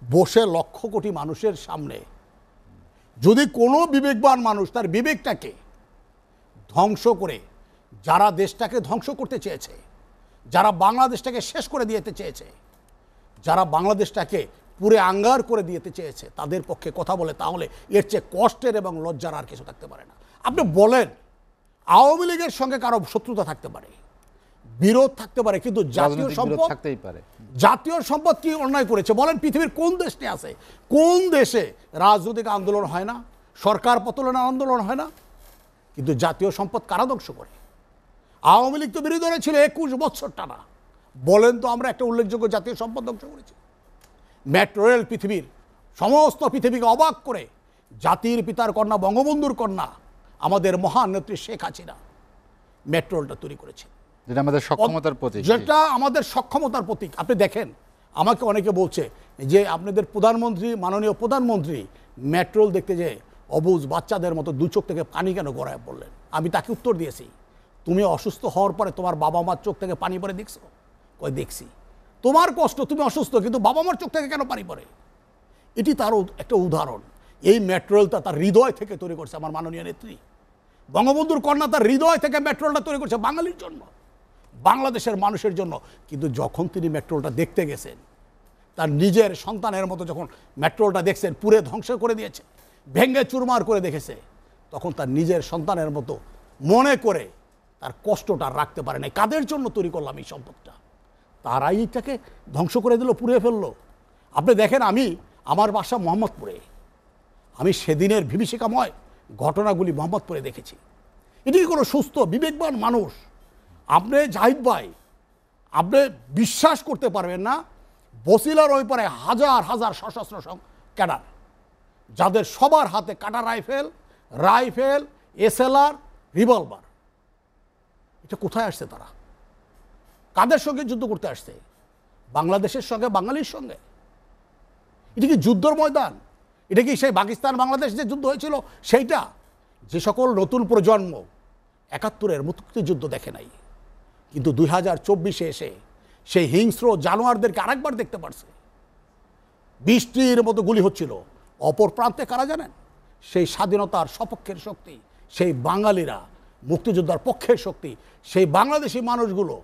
বসে লক্ষ কোটি মানুষের সামনে যদি কোনো বিবেকবান মানুষ তার বিবেকটাকে ধ্বংস করে, যারা দেশটাকে ধ্বংস করতে চেয়েছে, যারা বাংলাদেশটাকে শেষ করে দিতে চেয়েছে, যারা বাংলাদেশটাকে পুরে আঙ্গার করে দিতে চেয়েছে, তাদের পক্ষে কথা বলে, তাহলে এর চেয়ে কষ্টের এবং লজ্জার আর কিছু থাকতে পারে না। আপনি বলেন, আওয়ামী লীগের সঙ্গে কারো শত্রুতা থাকতে পারে, বিরোধ থাকতে পারে, কিন্তু জাতীয় সম্পদ
থাকতেই পারে।
জাতীয় সম্পদ কি অন্যায় করেছে বলেন? পৃথিবীর কোন দেশে আছে? কোন দেশে রাজনৈতিক আন্দোলন হয় না, সরকার পতনের আন্দোলন হয় না? কিন্তু জাতীয় সম্পদ কারা ধ্বংস করে? আওয়ামী লীগ তো বিরোধী দলে ছিল 21 বছর টানা। বলেন তো আমরা একটা উল্লেখযোগ্য জাতীয় সম্পদ ধ্বংস করেছি? মেট্রো রেল পৃথিবীর সমস্ত পৃথিবীকে অবাক করে, জাতির পিতার কন্যা, বঙ্গবন্ধুর কন্যা, আমাদের মহান নেত্রী শেখ হাসিনা মেট্রো রেলটা তৈরি করেছে,
যেটা আমাদের সক্ষমতার প্রতীক।
যেটা আমাদের সক্ষমতার প্রতীক। আপনি দেখেন, আমাকে অনেকে বলছে যে আপনাদের প্রধানমন্ত্রী, মাননীয় প্রধানমন্ত্রী মেট্রো রেল দেখতে যে অবুঝ বাচ্চাদের মতো 2 চোখ থেকে পানি কেন গড়ায় পড়লেন? আমি তাকে উত্তর দিয়েছি, তুমি অসুস্থ হওয়ার পরে তোমার বাবা মার চোখ থেকে পানি পড়ে দেখছো? কই দেখছি। তোমার কষ্ট, তুমি অসুস্থ, কিন্তু বাবা মার চোখ থেকে কেন পানি পড়ে? এটি তারও একটা উদাহরণ। এই মেট্রো রেলটা তার হৃদয় থেকে তৈরি করছে আমার মাননীয় নেত্রী বঙ্গবন্ধুর কন্যা, তার হৃদয় থেকে মেট্রো রেলটা তৈরি করছে বাঙালির জন্য। বাংলাদেশের মানুষের জন্য। কিন্তু যখন তিনি মেট্রোলটা দেখতে গেছেন, তার নিজের সন্তানের মতো যখন মেট্রোলটা দেখছেন, পুরে ধ্বংস করে দিয়েছে, ভেঙ্গে চুরমার করে দেখেছে, তখন তার নিজের সন্তানের মতো মনে করে তার কষ্টটা রাখতে পারে নাই। কাদের জন্য তৈরি করলাম এই সম্পদটা? তারাই এটাকে ধ্বংস করে দিল, পুড়ে ফেললো। আপনি দেখেন, আমার বাসা মোহাম্মদপুরে, আমি সেদিনের বিভীষিকাময় ঘটনাগুলি মোহাম্মদপুরে দেখেছি। এটি কোনো সুস্থ বিবেকবান মানুষ, আপনি জাহিদ ভাই, আপনি বিশ্বাস করতে পারবেন না, বসিলার ওই পারে হাজার হাজার সশস্ত্র ক্যাডার, যাদের সবার হাতে কাটা রাইফেল, এসএলআর, রিভলভার। এটা কোথায় আসছে? তারা কাদের সঙ্গে যুদ্ধ করতে আসছে? বাংলাদেশের সঙ্গে, বাঙালির সঙ্গে। এটা কি যুদ্ধর ময়দান? এটা কি সেই পাকিস্তান বাংলাদেশ যে যুদ্ধ হয়েছিল সেইটা? যে সকল নতুন প্রজন্ম ৭১-এর মুক্তিযুদ্ধ দেখে নাই, কিন্তু 2024-এ এসে সেই হিংস্র জানোয়ারদেরকে আরেকবার দেখতে পারছে। বৃষ্টির মতো গুলি হচ্ছিল, অপর প্রান্তে কারা জানেন? সেই স্বাধীনতার সপক্ষের শক্তি, সেই বাঙালিরা, মুক্তিযোদ্ধার পক্ষের শক্তি, সেই বাংলাদেশি মানুষগুলো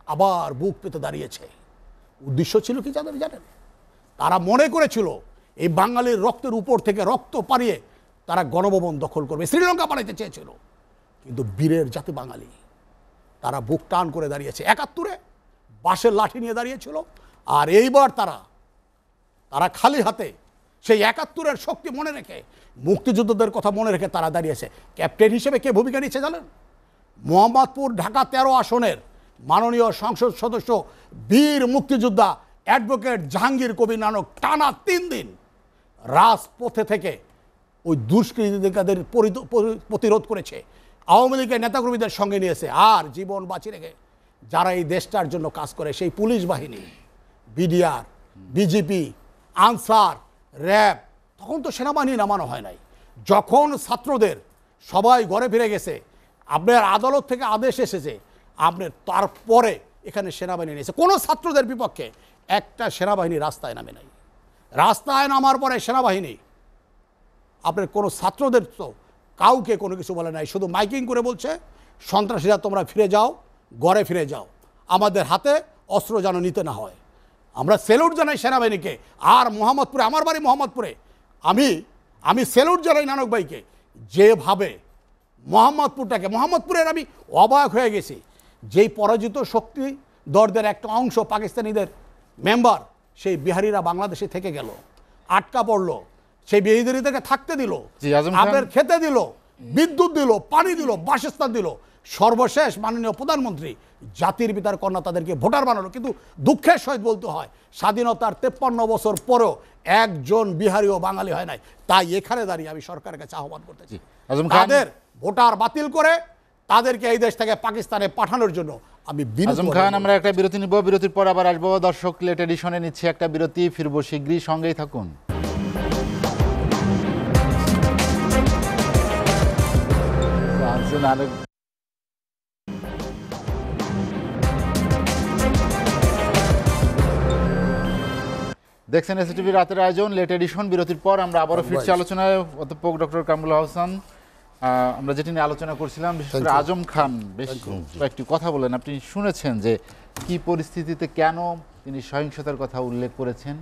আবার বুক পেতে দাঁড়িয়েছে। উদ্দেশ্য ছিল কি যাদের জানেন? তারা মনে করেছিল এই বাঙালির রক্তের উপর থেকে রক্ত পাড়িয়ে তারা গণভবন দখল করবে, শ্রীলঙ্কা বানাইতে চেয়েছিল। কিন্তু বীরের জাতি বাঙালি, তারা বুক টান করে দাঁড়িয়েছে। ৭১-এ বাঁশের লাঠি নিয়ে দাঁড়িয়েছিল, আর এইবার তারা খালি হাতে সেই ৭১-এর শক্তি মনে রেখে, মুক্তিযোদ্ধাদের কথা মনে রেখে তারা দাঁড়িয়েছে। ক্যাপ্টেন হিসেবে কে ভূমিকা নিচ্ছে জানেন? মোহাম্মদপুর ঢাকা 13 আসনের মাননীয় সংসদ সদস্য, বীর মুক্তিযোদ্ধা অ্যাডভোকেট জাহাঙ্গীর কবির নানক টানা 3 দিন রাজপথে থেকে ওই দুষ্কৃতিকাদের প্রতিরোধ করেছে, আওয়ামী লীগের নেতাকর্মীদের সঙ্গে নিয়েছে, আর জীবন বাঁচিয়ে রেখে যারা এই দেশটার জন্য কাজ করে, সেই পুলিশ বাহিনী, বিডিআর, বিজিপি, আনসার, র্যাব, তখন তো সেনাবাহিনী নামানো হয় নাই। যখন ছাত্রদের সবাই ঘরে ফিরে গেছে, আপনার আদালত থেকে আদেশ এসেছে, আপনার তারপরে এখানে সেনাবাহিনী নিয়েছে। কোনো ছাত্রদের বিপক্ষে একটা সেনাবাহিনী রাস্তায় নামে নাই। রাস্তায় নামার পরে সেনাবাহিনী আপনার কোনো ছাত্রদের তো কাউকে কোনো কিছু বলে নাই, শুধু মাইকিং করে বলছে, সন্ত্রাসীরা তোমরা ফিরে যাও, ঘরে ফিরে যাও, আমাদের হাতে অস্ত্র যেন নিতে না হয়। আমরা স্যালুট জানাই সেনাবাহিনীকে। আর মোহাম্মদপুরে, আমার বাড়ি মোহাম্মদপুরে, আমি স্যালুট জানাই নানক ভাইকে, যেভাবে মোহাম্মদপুরের আমি অবাক হয়ে গেছি। যেই পরাজিত শক্তি দরদের একটা অংশ পাকিস্তানিদের মেম্বার, সেই বিহারিরা বাংলাদেশে থেকে গেল, আটকা পড়লো, সেই বিহারিদেরকে থাকতে দিল, আপনার খেতে দিল, বিদ্যুৎ দিল, পানি দিল, বাসস্থান দিল। সর্বশেষ মাননীয় প্রধানমন্ত্রী জাতির পিতার কন্যা তাদেরকে ভোটার বানালো। কিন্তু দুঃখের সহিত বলতে হয়, স্বাধীনতার 53 বছর পরেও একজন বিহারিও বাঙালি হয় নাই। তাই এখানে দাঁড়িয়ে আমি সরকারের কাছে আহ্বান করতেছি, তাদের ভোটার বাতিল করে তাদেরকে এই দেশ থেকে পাকিস্তানে পাঠানোর জন্য আমি
আজম খান, আমরা একটা বিরতি নিব, বিরতির পর আবার আসবো। দর্শক, লেট এডিশনে নিচ্ছে একটা বিরতি, ফিরবো শীঘ্রই, সঙ্গেই থাকুন। দেখছেন এসটিভি রাতের আয়োজন, লেট এডিশন। বিরতির পর আমরা আবারও ফিরছি আলোচনায়। অধ্যাপক ডক্টর কামরুল হাসান, আমরা যেটি নিয়ে আলোচনা করছিলাম, বিশেষ করে আজম খান বেশ কয়েকটি কথা বলেন। আপনি শুনেছেন যে কি পরিস্থিতিতে কেন তিনি সহিংসতার কথা উল্লেখ করেছেন,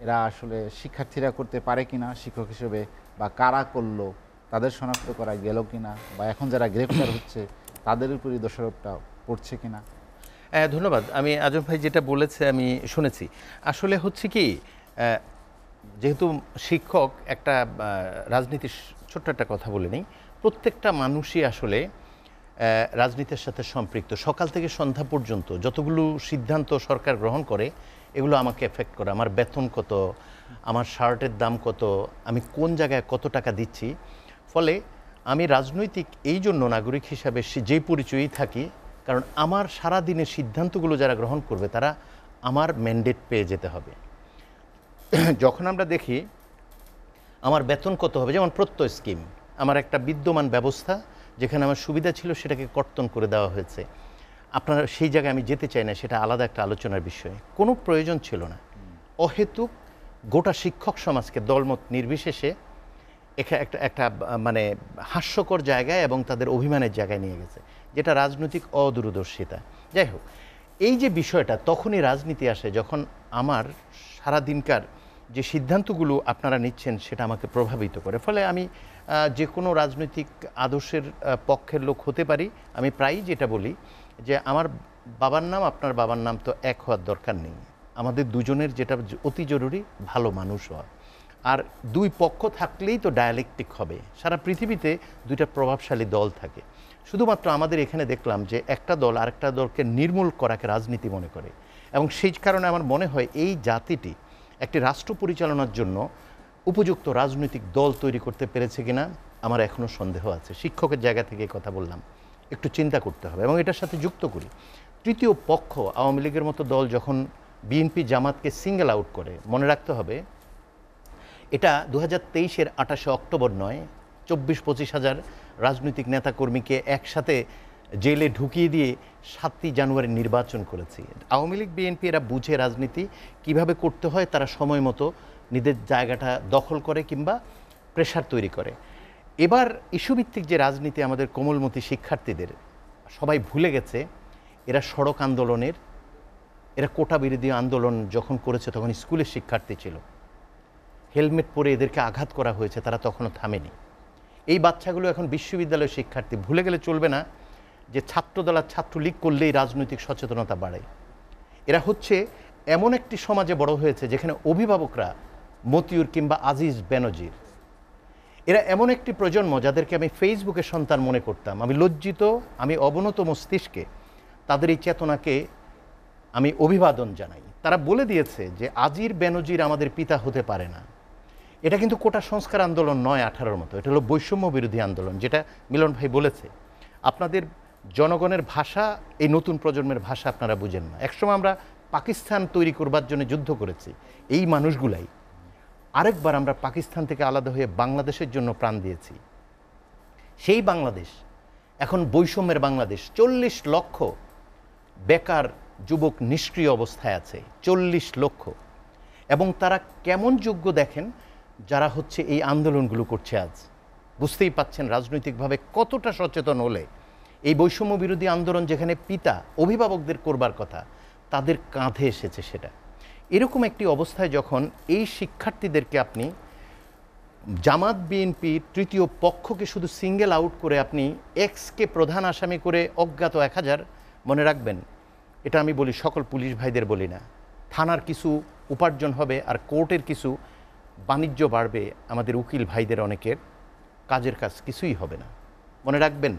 এরা আসলে শিক্ষার্থীরা করতে পারে কিনা শিক্ষক হিসেবে, বা কারা করলো তাদের শনাক্ত করা গেল কিনা, বা এখন যারা গ্রেফতার হচ্ছে তাদের উপরই দোষারোপটা পড়ছে কিনা।
ধন্যবাদ। আমি আজম ভাই যেটা বলেছে আমি শুনেছি। আসলে হচ্ছে কি, যেহেতু শিক্ষক, একটা রাজনীতির ছোট্ট একটা কথা বলে নেই, প্রত্যেকটা মানুষই আসলে রাজনীতির সাথে সম্পৃক্ত। সকাল থেকে সন্ধ্যা পর্যন্ত যতগুলো সিদ্ধান্ত সরকার গ্রহণ করে, এগুলো আমাকে এফেক্ট করে। আমার বেতন কত, আমার শার্টের দাম কত, আমি কোন জায়গায় কত টাকা দিচ্ছি। ফলে আমি রাজনৈতিক এই জন্য নাগরিক হিসাবে যেই পরিচয়ই থাকি, কারণ আমার সারা দিনের সিদ্ধান্তগুলো যারা গ্রহণ করবে তারা আমার ম্যান্ডেট পেয়ে যেতে হবে। যখন আমরা দেখি আমার বেতন কত হবে, যেমন প্রত্যয় স্কিম, আমার একটা বিদ্যমান ব্যবস্থা যেখানে আমার সুবিধা ছিল সেটাকে কর্তন করে দেওয়া হয়েছে। আপনারা সেই জায়গায় আমি যেতে চাই না, সেটা আলাদা একটা আলোচনার বিষয়। কোনো প্রয়োজন ছিল না। অহেতুক গোটা শিক্ষক সমাজকে দলমত নির্বিশেষে একটা মানে হাস্যকর জায়গায় এবং তাদের অভিমানের জায়গায় নিয়ে গেছে, যেটা রাজনৈতিক অদূরদর্শিতা। যাই হোক, এই যে বিষয়টা তখনই রাজনীতি আসে যখন আমার সারাদিনকার যে সিদ্ধান্তগুলো আপনারা নিচ্ছেন সেটা আমাকে প্রভাবিত করে। ফলে আমি যে কোনো রাজনৈতিক আদর্শের পক্ষের লোক হতে পারি। আমি প্রায়ই যেটা বলি যে আমার বাবার নাম আপনার বাবার নাম তো এক হওয়ার দরকার নেই, আমাদের দুজনের যেটা অতি জরুরি ভালো মানুষ হওয়া। আর দুই পক্ষ থাকলেই তো ডায়ালেকটিক হবে। সারা পৃথিবীতে দুইটা প্রভাবশালী দল থাকে, শুধুমাত্র আমাদের এখানে দেখলাম যে একটা দল আরেকটা দলকে নির্মূল করাকে রাজনীতি মনে করে। এবং সেই কারণে আমার মনে হয় এই জাতিটি একটি রাষ্ট্র পরিচালনার জন্য উপযুক্ত রাজনৈতিক দল তৈরি করতে পেরেছে কিনা আমার এখনও সন্দেহ আছে। শিক্ষকের জায়গা থেকে কথা বললাম, একটু চিন্তা করতে হবে। এবং এটার সাথে যুক্ত করি, তৃতীয় পক্ষ আওয়ামী লীগের মতো দল যখন বিএনপি জামাতকে সিঙ্গেল আউট করে, মনে রাখতে হবে এটা 2023-এর 28 অক্টোবর নয়, 24-25 হাজার রাজনৈতিক নেতাকর্মীকে একসাথে জেলে ঢুকিয়ে দিয়ে 7ই জানুয়ারি নির্বাচন করেছি। আওয়ামী লীগ বিএনপি এরা বুঝে রাজনীতি কিভাবে করতে হয়, তারা সময় মতো নিজের জায়গাটা দখল করে কিংবা প্রেশার তৈরি করে। এবার ইস্যুভিত্তিক যে রাজনীতি আমাদের কোমলমতি শিক্ষার্থীদের, সবাই ভুলে গেছে এরা সড়ক আন্দোলনের, এরা কোটা বিরোধী আন্দোলন যখন করেছে তখন স্কুলের শিক্ষার্থী ছিল, হেলমেট পরে এদেরকে আঘাত করা হয়েছে, তারা তখনও থামেনি। এই বাচ্চাগুলো এখন বিশ্ববিদ্যালয়ের শিক্ষার্থী। ভুলে গেলে চলবে না যে ছাত্রদল আর ছাত্রলীগ করলেই রাজনৈতিক সচেতনতা বাড়ে। এরা হচ্ছে এমন একটি সমাজে বড় হয়েছে যেখানে অভিভাবকরা মতিউর কিংবা আজিজ বেনজির, এরা এমন একটি প্রজন্ম যাদেরকে আমি ফেসবুকের সন্তান মনে করতাম। আমি লজ্জিত, আমি অবনত মস্তিষ্কে তাদের এই চেতনাকে আমি অভিবাদন জানাই। তারা বলে দিয়েছে যে আজির বেনজির আমাদের পিতা হতে পারে না। এটা কিন্তু কোটা সংস্কার আন্দোলন নয় 18-র মতো, এটা হলো বৈষম্য বিরোধী আন্দোলন, যেটা মিলন ভাই বলেছে। আপনাদের জনগণের ভাষা এই নতুন প্রজন্মের ভাষা আপনারা বুঝেন না। একসময় আমরা পাকিস্তান তৈরি করবার জন্য যুদ্ধ করেছি, এই মানুষগুলাই। আরেকবার আমরা পাকিস্তান থেকে আলাদা হয়ে বাংলাদেশের জন্য প্রাণ দিয়েছি। সেই বাংলাদেশ এখন বৈষম্যের বাংলাদেশ। 40 লক্ষ বেকার যুবক নিষ্ক্রিয় অবস্থায় আছে, 40 লক্ষ। এবং তারা কেমন যোগ্য দেখেন, যারা হচ্ছে এই আন্দোলনগুলো করছে আজ। বুঝতেই পাচ্ছেন রাজনৈতিকভাবে কতটা সচেতন হলে এই বৈষম্য বিরোধী আন্দোলন যেখানে পিতা অভিভাবকদের করবার কথা, তাদের কাঁধে এসেছে সেটা। এরকম একটি অবস্থায় যখন এই শিক্ষার্থীদেরকে আপনি জামাত বিএনপি তৃতীয় পক্ষকে শুধু সিঙ্গেল আউট করে আপনি এক্সকে প্রধান আসামি করে অজ্ঞাত 1000, মনে রাখবেন এটা আমি বলি সকল পুলিশ ভাইদের বলি না, থানার কিছু উপার্জন হবে আর কোর্টের কিছু বাণিজ্য বাড়বে, আমাদের উকিল ভাইদের অনেকের কাজের কাজ কিছুই হবে না। মনে রাখবেন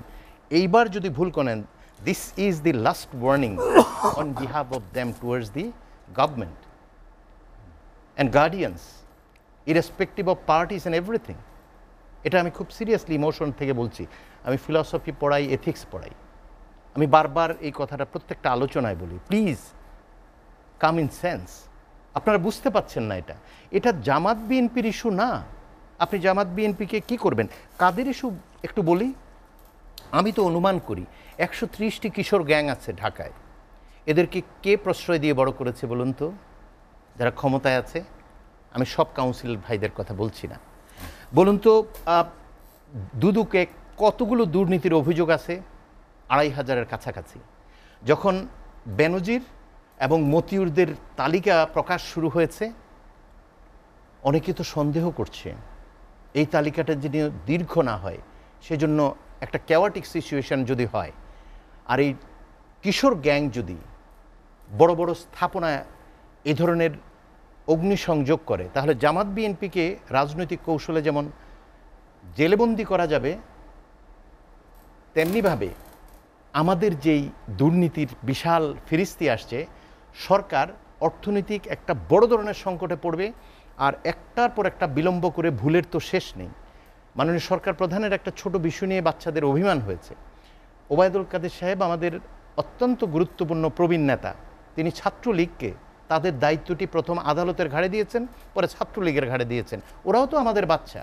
এইবার যদি ভুল করেন, this is the last warning on behalf of them towards the government and guardians, irrespective of parties and everything. এটা আমি খুব সিরিয়াসলি ইমোশন থেকে বলছি। আমি ফিলসফি পড়াই, এথিক্স পড়াই, আমি বারবার এই কথাটা প্রত্যেকটা আলোচনায় বলি, প্লিজ কাম ইন সেন্স। আপনারা বুঝতে পাচ্ছেন না, এটা জামাত বিএনপির ইস্যু না। আপনি জামাত বিএনপিকে কি করবেন, কাদের ইস্যু একটু বলি। আমি তো অনুমান করি 130টি কিশোর গ্যাং আছে ঢাকায়। এদেরকে কে প্রশ্রয় দিয়ে বড় করেছে বলুন তো? যারা ক্ষমতায় আছে। আমি সব কাউন্সিলর ভাইদের কথা বলছি না। বলুন তো দুদুকে কতগুলো দুর্নীতির অভিযোগ আছে? 2500-এর কাছাকাছি। যখন বেনজির এবং মতিউরদের তালিকা প্রকাশ শুরু হয়েছে, অনেকে তো সন্দেহ করছে এই তালিকাটা যদি দীর্ঘ না হয়, সেজন্য একটা ক্যাওয়াটিক সিচুয়েশন যদি হয়, আর এই কিশোর গ্যাং যদি বড় বড় স্থাপনায় এ ধরনের অগ্নিসংযোগ করে, তাহলে জামাত বিএনপিকে রাজনৈতিক কৌশলে যেমন জেলেবন্দি করা যাবে, তেমনিভাবে আমাদের যেই দুর্নীতির বিশাল ফিরিস্তি আসছে, সরকার অর্থনৈতিক একটা বড় ধরনের সংকটে পড়বে। আর একটার পর একটা বিলম্ব করে ভুলের তো শেষ নেই। মাননীয় সরকার প্রধানের একটা ছোট বিষয় নিয়ে বাচ্চাদের অভিমান হয়েছে। ওবায়দুল কাদের সাহেব আমাদের অত্যন্ত গুরুত্বপূর্ণ প্রবীণ নেতা, তিনি ছাত্রলীগকে তাদের দায়িত্বটি প্রথম আদালতের ঘাড়ে দিয়েছেন, পরে ছাত্রলীগের ঘাড়ে দিয়েছেন। ওরাও তো আমাদের বাচ্চা,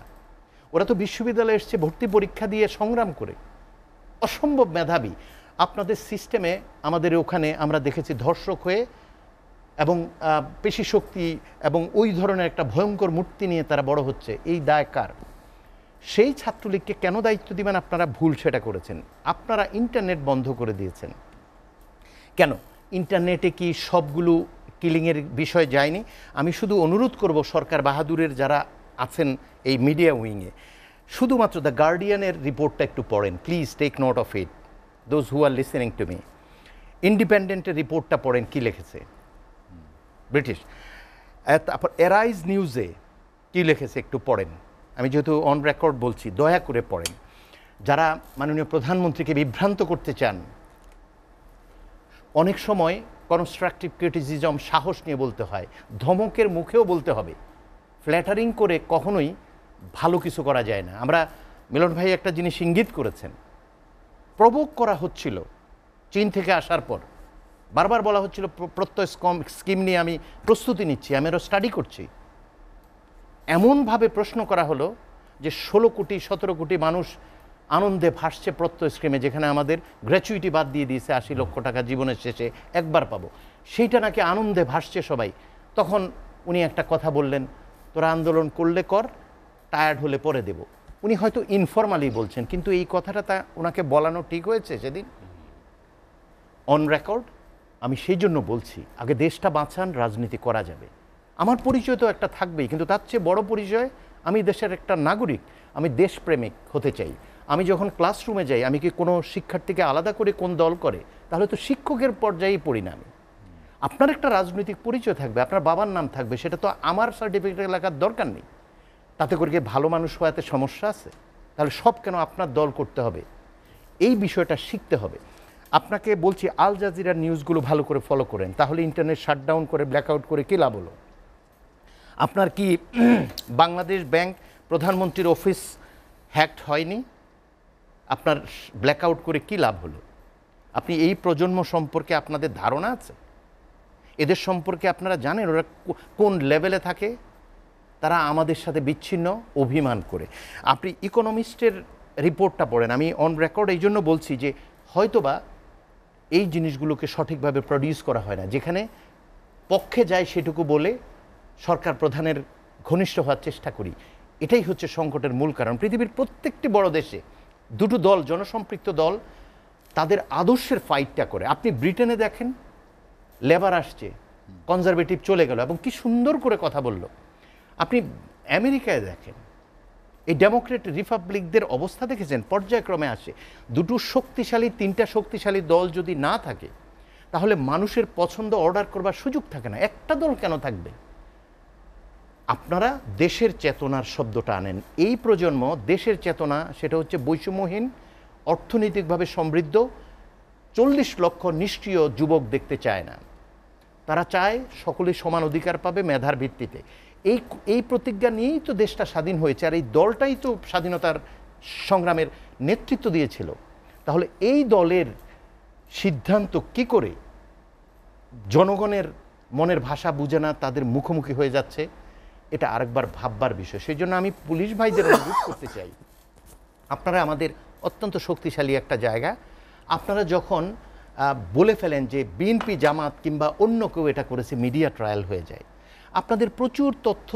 ওরা তো বিশ্ববিদ্যালয়ে এসছে ভর্তি পরীক্ষা দিয়ে সংগ্রাম করে, অসম্ভব মেধাবী। আপনাদের সিস্টেমে আমাদের ওখানে আমরা দেখেছি ধর্ষক হয়ে এবং পেশি শক্তি এবং ওই ধরনের একটা ভয়ঙ্কর মূর্তি নিয়ে তারা বড় হচ্ছে। এই দায় কার? সেই ছাত্রলীগকে কেন দায়িত্ব দিবেন? আপনারা ভুল সেটা করেছেন। আপনারা ইন্টারনেট বন্ধ করে দিয়েছেন। কেন ইন্টারনেটে কি সবগুলো কিলিংয়ের বিষয় যায়নি? আমি শুধু অনুরোধ করব সরকার বাহাদুরের যারা আছেন এই মিডিয়া উইংয়ে, শুধুমাত্র দ্য গার্ডিয়ানের রিপোর্টটা একটু পড়েন, please take note of it, those who are listening to me. ইন্ডিপেন্ডেন্টের রিপোর্টটা পড়েন, কি লিখেছে ব্রিটিশ। তারপর এরাইজ নিউজে কি লিখেছে একটু পড়েন, আমি যেহেতু অন রেকর্ড বলছি, দয়া করে পড়েন। যারা মাননীয় প্রধানমন্ত্রীকে বিভ্রান্ত করতে চান, অনেক সময় কনস্ট্রাকটিভ ক্রিটিসিজম সাহস নিয়ে বলতে হয়, ধমকের মুখেও বলতে হবে, ফ্ল্যাটারিং করে কখনোই ভালো কিছু করা যায় না। আমরা মিলন ভাই একটা জিনিস ইঙ্গিত করেছেন, প্রভোগ করা হচ্ছিল চীন থেকে আসার পর, বারবার বলা হচ্ছিল প্রত্যয় স্কিম নিয়ে আমি প্রস্তুতি নিচ্ছি, আমি আরও স্টাডি করছি। এমনভাবে প্রশ্ন করা হলো যে 16 কোটি 17 কোটি মানুষ আনন্দে ভাসছে প্রত্যয় স্কিমে, যেখানে আমাদের গ্র্যাচুইটি বাদ দিয়ে দিয়েছে 80 লক্ষ টাকা জীবনের শেষে একবার পাবো, সেইটা নাকি আনন্দে ভাসছে সবাই। তখন উনি একটা কথা বললেন, তোরা আন্দোলন করলে কর, টায়ার্ড হলে পরে দেব। উনি হয়তো ইনফর্মালি বলছেন, কিন্তু এই কথাটা তা ওনাকে বলানো ঠিক হয়েছে সেদিন অন রেকর্ড? আমি সেই জন্য বলছি, আগে দেশটা বাঁচান, রাজনীতি করা যাবে। আমার পরিচয় তো একটা থাকবেই, কিন্তু তার চেয়ে বড় পরিচয় আমি দেশের একটা নাগরিক, আমি দেশপ্রেমিক হতে চাই। আমি যখন ক্লাসরুমে যাই, আমি কি কোনো শিক্ষার্থীকে আলাদা করে কোন দল করে? তাহলে তো শিক্ষকের পর্যায়েই পড়ি না আমি। আপনার একটা রাজনৈতিক পরিচয় থাকবে, আপনার বাবার নাম থাকবে, সেটা তো আমার সার্টিফিকেট লেখার দরকার নেই। তাতে করে কি ভালো মানুষ হওয়াতে সমস্যা আছে? তাহলে সব কেন আপনার দল করতে হবে? এই বিষয়টা শিখতে হবে। আপনাকে বলছি, আল জাজিরার নিউজগুলো ভালো করে ফলো করেন, তাহলে ইন্টারনেট শাটডাউন করে ব্ল্যাকআউট করে কী লাভ হলো? আপনার কি বাংলাদেশ ব্যাংক প্রধানমন্ত্রীর অফিস হ্যাকড হয়নি? আপনার ব্ল্যাকআউট করে কী লাভ হলো? আপনি এই প্রজন্ম সম্পর্কে আপনাদের ধারণা আছে? এদের সম্পর্কে আপনারা জানেন ওরা কোন লেভেলে থাকে? তারা আমাদের সাথে বিচ্ছিন্ন অভিমান করে। আপনি ইকোনমিস্টের রিপোর্টটা পড়েন। আমি অন রেকর্ড এই জন্য বলছি যে হয়তোবা এই জিনিসগুলোকে সঠিকভাবে প্রডিউস করা হয় না, যেখানে পক্ষে যায় সেটুকু বলে সরকার প্রধানের ঘনিষ্ঠ হওয়ার চেষ্টা করি। এটাই হচ্ছে সংকটের মূল কারণ। পৃথিবীর প্রত্যেকটি বড় দেশে দুটো দল, জনসম্পৃক্ত দল, তাদের আদর্শের ফাইটটা করে। আপনি ব্রিটেনে দেখেন, লেবার আসছে, কনজারভেটিভ চলে গেল এবং কি সুন্দর করে কথা বলল। আপনি আমেরিকায় দেখেন, এই ডেমোক্রেট রিপাবলিকদের অবস্থা দেখেছেন, পর্যায়ক্রমে আসে। দুটো শক্তিশালী, তিনটা শক্তিশালী দল যদি না থাকে, তাহলে মানুষের পছন্দ অর্ডার করবার সুযোগ থাকে না। একটা দল কেন থাকবে? আপনারা দেশের চেতনার শব্দটা আনেন। এই প্রজন্ম দেশের চেতনা, সেটা হচ্ছে বৈষম্যহীন, অর্থনৈতিকভাবে সমৃদ্ধ 40 লক্ষ নিষ্ক্রিয় যুবক দেখতে চায় না। তারা চায় সকলে সমান অধিকার পাবে মেধার ভিত্তিতে। এই প্রতিজ্ঞা নিয়েই তো দেশটা স্বাধীন হয়েছে, আর এই দলটাই তো স্বাধীনতার সংগ্রামের নেতৃত্ব দিয়েছিল। তাহলে এই দলের সিদ্ধান্ত কি করে জনগণের মনের ভাষা বুঝে না তাদের মুখোমুখি হয়ে যাচ্ছে, এটা আরেকবার ভাববার বিষয়। সেই জন্য আমি পুলিশ ভাইদের অনুরোধ করতে চাই, আপনারা আমাদের অত্যন্ত শক্তিশালী একটা জায়গা, আপনারা যখন বলে ফেলেন যে বিএনপি, জামাত কিংবা অন্য কেউ এটা করেছে, মিডিয়া ট্রায়াল হয়ে যায়। আপনাদের প্রচুর তথ্য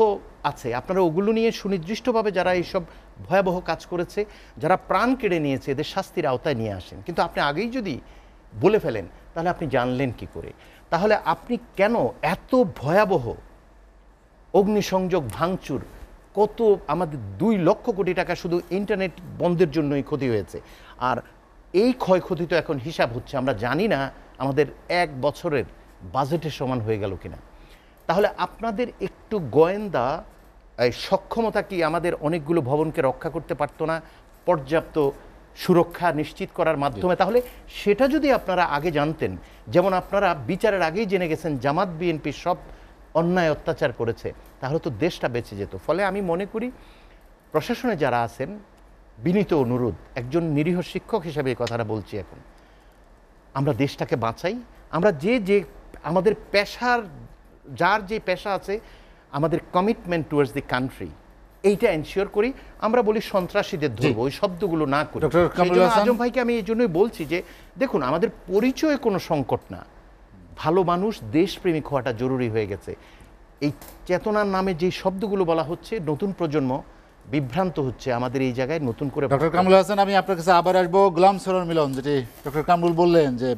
আছে, আপনারা ওগুলো নিয়ে সুনির্দিষ্টভাবে যারা এইসব ভয়াবহ কাজ করেছে, যারা প্রাণ কেড়ে নিয়েছে, এদের শাস্তির আওতায় নিয়ে আসেন। কিন্তু আপনি আগেই যদি বলে ফেলেন, তাহলে আপনি জানলেন কি করে? তাহলে আপনি কেন এত ভয়াবহ অগ্নিসংযোগ, ভাঙচুর, কত আমাদের 2 লক্ষ কোটি টাকা শুধু ইন্টারনেট বন্ধের জন্যই ক্ষতি হয়েছে, আর এই ক্ষয়ক্ষতি তো এখন হিসাব হচ্ছে। আমরা জানি না আমাদের 1 বছরের বাজেটের সমান হয়ে গেল কিনা। তাহলে আপনাদের একটু গোয়েন্দা সক্ষমতা কি আমাদের অনেকগুলো ভবনকে রক্ষা করতে পারতো না পর্যাপ্ত সুরক্ষা নিশ্চিত করার মাধ্যমে? তাহলে সেটা যদি আপনারা আগে জানতেন, যেমন আপনারা বিচারের আগেই জেনে গেছেন জামাত বিএনপি সব অন্যায় অত্যাচার করেছে, তাহলে তো দেশটা বেঁচে যেত। ফলে আমি মনে করি প্রশাসনে যারা আছেন, বিনীত অনুরোধ, একজন নিরীহ শিক্ষক হিসাবে এই কথাটা বলছি, এখন আমরা দেশটাকে বাঁচাই। আমরা যে আমাদের পেশার, যার যে পেশা আছে, আমাদের কমিটমেন্ট টুয়ার্ডস দি কান্ট্রি, এইটা এনশিওর করি। আমরা বলি সন্ত্রাসীদের ধরবো, ওই শব্দগুলো না করি। আজম ভাইকে আমি এই জন্যই বলছি যে দেখুন, আমাদের পরিচয়ে কোনো সংকট না, ভালো মানুষ, দেশপ্রেমিক হওয়াটা জরুরি হয়ে গেছে। এই চেতনার নামে যে শব্দগুলো বলা হচ্ছে, নতুন প্রজন্ম বিভ্রান্ত হচ্ছে। আমাদের এই জায়গায় নতুন করে
ডক্টর কামরুল হাসান, আমি আপনার কাছে আবার আসবো। গোলাম সরোয়ার মিলন, যেটি ডক্টর কামরুল বললেন যে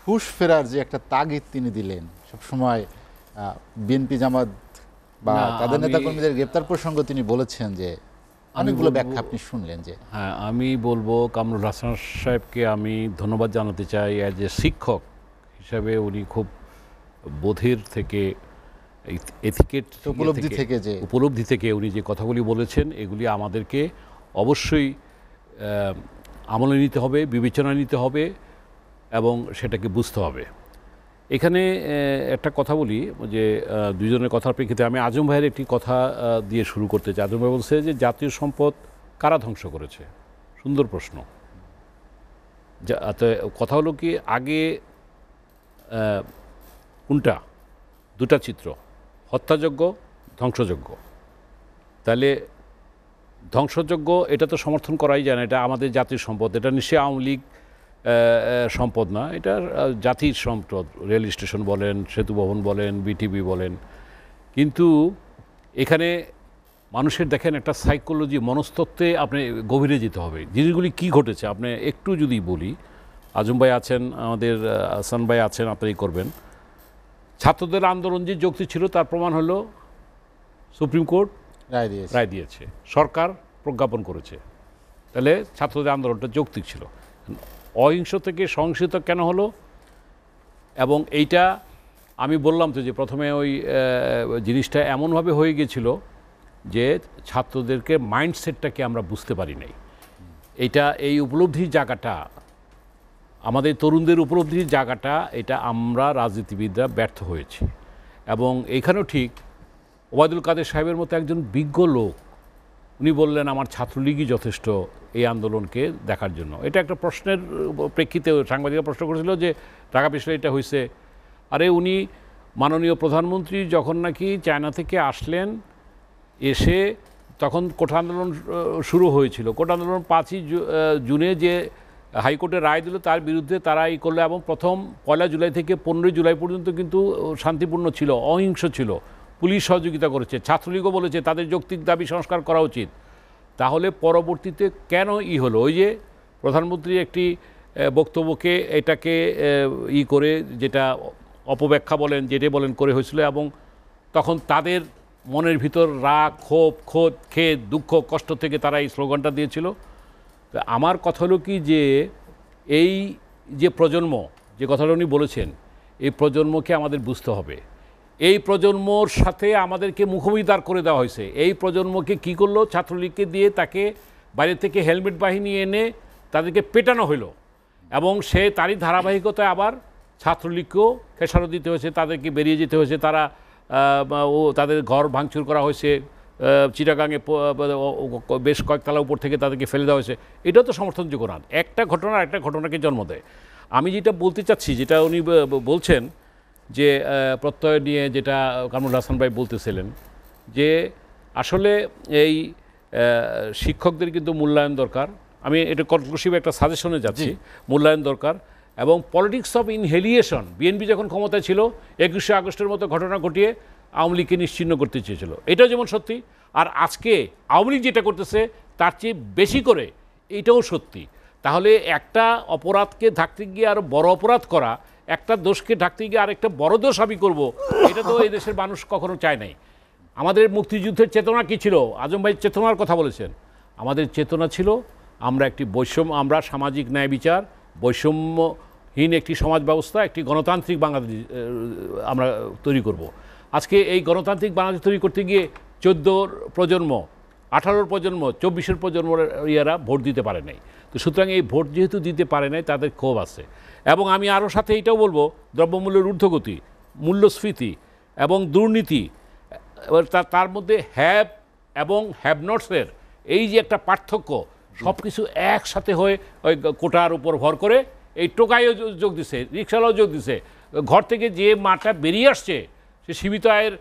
হুশ ফেরার যে একটা তাগিদ তিনি দিলেন সবসময় বিএনপি জামাত বা
না,
তাদের
আমি-
নেতাকর্মীদের গ্রেপ্তার প্রসঙ্গ তিনি বলেছেন যে অনেকগুলো ব্যাখ্যা আপনি শুনলেন যে
হ্যাঁ, আমি বলবো কামরুল হাসান সাহেবকে আমি ধন্যবাদ জানাতে চাই। অ্যাজ এ শিক্ষক হিসাবে উনি খুব বোধের থেকে এথিকেট
উপলব্ধি থেকে যে
উপলব্ধি থেকে উনি যে কথাগুলি বলেছেন এগুলি আমাদেরকে অবশ্যই আমলে নিতে হবে, বিবেচনায় নিতে হবে এবং সেটাকে বুঝতে হবে। এখানে একটা কথা বলি যে দুজনের কথার প্রেক্ষিতে আমি আজম ভাইয়ের একটি কথা দিয়ে শুরু করতে চাই। আজম ভাই বলছে যে জাতীয় সম্পদ কারা ধ্বংস করেছে? সুন্দর প্রশ্ন। কথা হলো কি আগে কোনটা? দুটা চিত্র, হত্যাযোগ্য, ধ্বংসযোগ্য। তাহলে ধ্বংসযোগ্য এটা তো সমর্থন করাই যায় না, এটা আমাদের জাতীয় সম্পদ, এটা নিশ্চয়ই আওয়ামী লীগ সম্পদ না, এটা জাতির সম্পদ। রেল স্টেশন বলেন, সেতু ভবন বলেন, বিটিভি বলেন। কিন্তু এখানে মানুষের দেখেন একটা সাইকোলজি, মনস্তত্ত্বে আপনি গভীরে যেতে হবে। জিনিসগুলি কি ঘটেছে আপনি একটু যদি বলি, আজম ভাই আছেন, আমাদের হাসান ভাই আছেন, আপনারা করবেন। ছাত্রদের আন্দোলন যে যৌক্তিক ছিল তার প্রমাণ হলো সুপ্রিম কোর্ট রায় দিয়েছে, সরকার প্রজ্ঞাপন করেছে। তাহলে ছাত্রদের আন্দোলনটা যৌক্তিক ছিল। অহিংস থেকে সহিংসিত কেন হলো? এবং এইটা আমি বললাম তো যে প্রথমে ওই জিনিসটা এমনভাবে হয়ে গেছিল যে ছাত্রদেরকে মাইন্ডসেটটাকে আমরা বুঝতে পারি নাই। এই উপলব্ধির জায়গাটা, আমাদের তরুণদের উপলব্ধির জায়গাটা, এটা আমরা রাজনীতিবিদরা ব্যর্থ হয়েছি। এবং এইখানেও ঠিক ওবায়দুল কাদের সাহেবের মতো একজন বিজ্ঞ লোক উনি বললেন আমার ছাত্রলীগই যথেষ্ট এই আন্দোলনকে দেখার জন্য। এটা একটা প্রশ্নের প্রেক্ষিতে সাংবাদিকরা প্রশ্ন করেছিল যে ঢাকা বিশ্ববিদ্যালয়ে এটা হয়েছে। আরে উনি মাননীয় প্রধানমন্ত্রী যখন নাকি চায়না থেকে আসলেন, এসে তখন কোটা আন্দোলন শুরু হয়েছিল। কোটা আন্দোলন 5ই জুনে যে হাইকোর্টের রায় দিল তার বিরুদ্ধে তারা এই করলো, এবং প্রথম 1 জুলাই থেকে 15 জুলাই পর্যন্ত কিন্তু শান্তিপূর্ণ ছিল, অহিংস ছিল, পুলিশ সহযোগিতা করেছে, ছাত্রলীগও বলেছে তাদের যৌক্তিক দাবি সংস্কার করা উচিত। তাহলে পরবর্তীতে কেন হলো? ওই যে প্রধানমন্ত্রী একটি বক্তব্যকে এটাকে করে, যেটা অপব্যাখ্যা বলেন, যেটা বলেন করে হয়েছিল, এবং তখন তাদের মনের ভিতর রাগ, ক্ষোভ, খেদ, দুঃখ, কষ্ট থেকে তারা এই স্লোগানটা দিয়েছিল। তো আমার কথা হলো কি যে এই যে প্রজন্ম, যে কথাটা উনি বলেছেন, এই প্রজন্মকে আমাদের বুঝতে হবে। এই প্রজন্মর সাথে আমাদেরকে মুখোমুখি দাঁড় করে দেওয়া হয়েছে। এই প্রজন্মকে কি করলো? ছাত্রলীগকে দিয়ে তাকে বাইরে থেকে হেলমেট বাহিনী এনে তাদেরকে পেটানো হলো, এবং সে তারই ধারাবাহিকতায় আবার ছাত্রলীগকেও খেসারত দিতে হয়েছে, তাদেরকে বেরিয়ে যেতে হয়েছে, তাদের ঘর ভাঙচুর করা হয়েছে, চিটাগাঙে বেশ কয়েকতলা উপর থেকে তাদেরকে ফেলে দেওয়া হয়েছে। এটাও তো সমর্থনযোগ্য না। একটা ঘটনাকে জন্ম দেয়। আমি যেটা বলতে চাচ্ছি, যেটা উনি বলছেন যে প্রত্যয় নিয়ে, যেটা কামরুল হাসান ভাই বলতেছিলেন, যে আসলে এই শিক্ষকদের কিন্তু মূল্যায়ন দরকার। আমি এটা কনক্লুসিভ একটা সাজেশনে যাচ্ছি, মূল্যায়ন দরকার। এবং পলিটিক্স অফ ইনহেলিয়েশন, বিএনপি যখন ক্ষমতায় ছিল 21শে আগস্টের মতো ঘটনা ঘটিয়ে আওয়ামী লীগকে নিশ্চিহ্ন করতে চেয়েছিল, এটাও যেমন সত্যি। আর আজকে আওয়ামী লীগ যেটা করতেছে তার চেয়ে বেশি করে এটাও সত্যি। তাহলে একটা অপরাধকে ঢাকতে গিয়ে আরও বড় অপরাধ করা, একটা দোষকে ঢাকতে গিয়ে আরেকটা বড় দোষ আমি করব, এটা তো এই দেশের মানুষ কখনো চায় নাই। আমাদের মুক্তিযুদ্ধের চেতনা কী ছিল? আজম ভাই চেতনার কথা বলেছেন। আমাদের চেতনা ছিল আমরা সামাজিক ন্যায় বিচার, বৈষম্যহীন একটি সমাজ ব্যবস্থা, একটি গণতান্ত্রিক বাংলাদেশ আমরা তৈরি করব। আজকে এই গণতান্ত্রিক বাংলাদেশ তৈরি করতে গিয়ে 14 প্রজন্ম, 18 প্রজন্ম, 24 প্রজন্মের ইয়ারা ভোট দিতে পারে নাই। তো সুতরাং এই ভোট যেহেতু দিতে পারে নাই, তাদের ক্ষোভ আছে। এবং আমি আরও সাথে এটাও বলবো, দ্রব্যমূল্যের ঊর্ধ্বগতি, মূল্যস্ফীতি এবং দুর্নীতি, তার মধ্যে হ্যাভ এবং হ্যাভ নটসের এই যে একটা পার্থক্য, সব কিছু একসাথে হয়ে ওই কোটার উপর ভর করে এই টোকাইও যোগ দিছে, রিক্সাওয়ালাও যোগ দিছে। ঘর থেকে যে মাটা বেরিয়ে আসছে, সে সীমিত আয়ের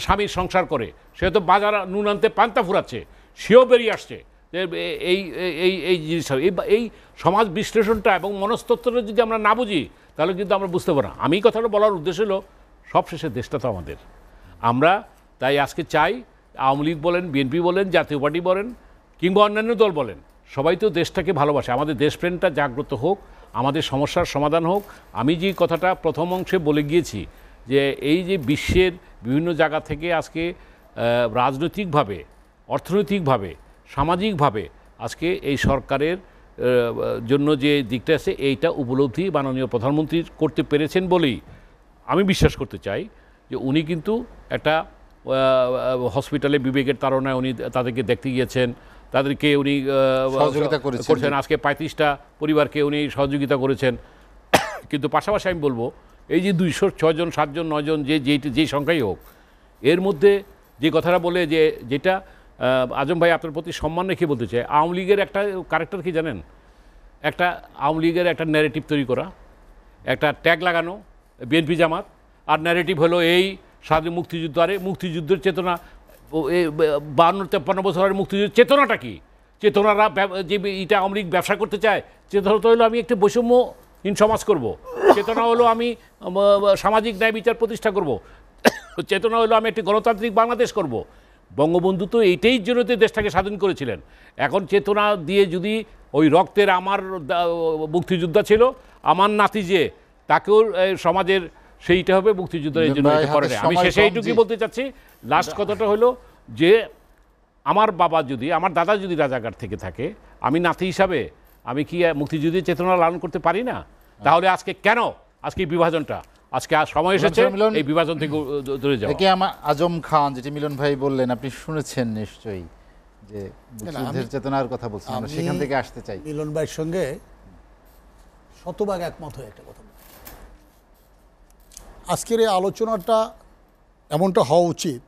স্বামীর সংসার করে, সে তো বাজার নুন আনতে পান্তা ফুরাচ্ছে, সেও বেরিয়ে আসছে। এই এই এই জিনিসটা, এই সমাজ বিশ্লেষণটা এবং মনস্তত্ত্বটা যদি আমরা না বুঝি, তাহলে কিন্তু আমরা বুঝতে পারবো না। আমি কথাটা বলার উদ্দেশ্য হলো, সবশেষে দেশটা তো আমাদের। আমরা তাই আজকে চাই, আওয়ামী লীগ বলেন, বিএনপি বলেন, জাতীয় পার্টি বলেন, কিংবা অন্যান্য দল বলেন, সবাই তো দেশটাকে ভালোবাসে। আমাদের দেশপ্রেমটা জাগ্রত হোক, আমাদের সমস্যার সমাধান হোক। আমি যে কথাটা প্রথম অংশে বলে গিয়েছি যে এই যে বিশ্বের বিভিন্ন জায়গা থেকে আজকে রাজনৈতিকভাবে, অর্থনৈতিকভাবে, সামাজিকভাবে আজকে এই সরকারের জন্য যে দিকটা আছে এইটা উপলব্ধি মাননীয় প্রধানমন্ত্রী করতে পেরেছেন বলেই আমি বিশ্বাস করতে চাই যে উনি কিন্তু একটা হসপিটালে বিবেকের তাড়নায় উনি তাদেরকে দেখতে গিয়েছেন, তাদেরকে উনি
সহযোগিতা
করছেন। আজকে 35টা পরিবারকে উনি সহযোগিতা করেছেন। কিন্তু পাশাপাশি আমি বলবো এই যে 206 জন, 7 জন, 9 জন যেই সংখ্যাই হোক, এর মধ্যে যে কথাটা বলে যেটা আজম ভাই আপনার প্রতি সম্মান রেখে বলতে চাই, আওয়ামী লীগের একটা ক্যারেক্টার কি জানেন? একটা আওয়ামী লীগের একটা ন্যারেটিভ তৈরি করা, একটা ট্যাগ লাগানো বিএনপি জামাত, আর ন্যারেটিভ হলো এই স্বাধীন মুক্তিযুদ্ধ। আরে মুক্তিযুদ্ধের চেতনা 52-53 বছরের মুক্তিযুদ্ধের চেতনাটা কি? চেতনারা যে এটা আওয়ামী লীগ ব্যবসা করতে চায়, চেতনা তো হলো আমি একটা বৈষম্যহীন সমাজ করব, চেতনা হলো আমি সামাজিক ন্যায় বিচার প্রতিষ্ঠা করব, চেতনা হলো আমি একটি গণতান্ত্রিক বাংলাদেশ করব। বঙ্গবন্ধু তো এইটাই জন্য দেশটাকে স্বাধীন করেছিলেন। এখন চেতনা দিয়ে যদি ওই রক্তের আমার মুক্তিযোদ্ধা ছিল, আমার নাতি যে তাকেও সমাজের সেইটা হবে মুক্তিযুদ্ধের জন্য করে না। আমি শেষে এইটুকুই বলতে চাচ্ছি, লাস্ট কথাটা হলো যে আমার বাবা যদি, আমার দাদা যদি রাজাকার থেকে থাকে, আমি নাতি হিসাবে আমি কি মুক্তিযুদ্ধের চেতনা লালন করতে পারি না? তাহলে আজকে কেন আজকে বিভাজনটা? আজকে সময় এসেছে এই বিভাজন থেকে দূরে যাওয়া।
একে আমার আজম খান, যেটি মিলন ভাই বললেন, আপনি শুনেছেন নিশ্চয়ই যে মুক্তিযুদ্ধের চেতনার কথা বলছেন, আমরা সেখান থেকে আসতে চাই।
মিলন ভাইয়ের সঙ্গে শতভাগ একমত হয়ে একটা কথা বলি। আজকের এই আলোচনাটা এমনটা হওয়া উচিত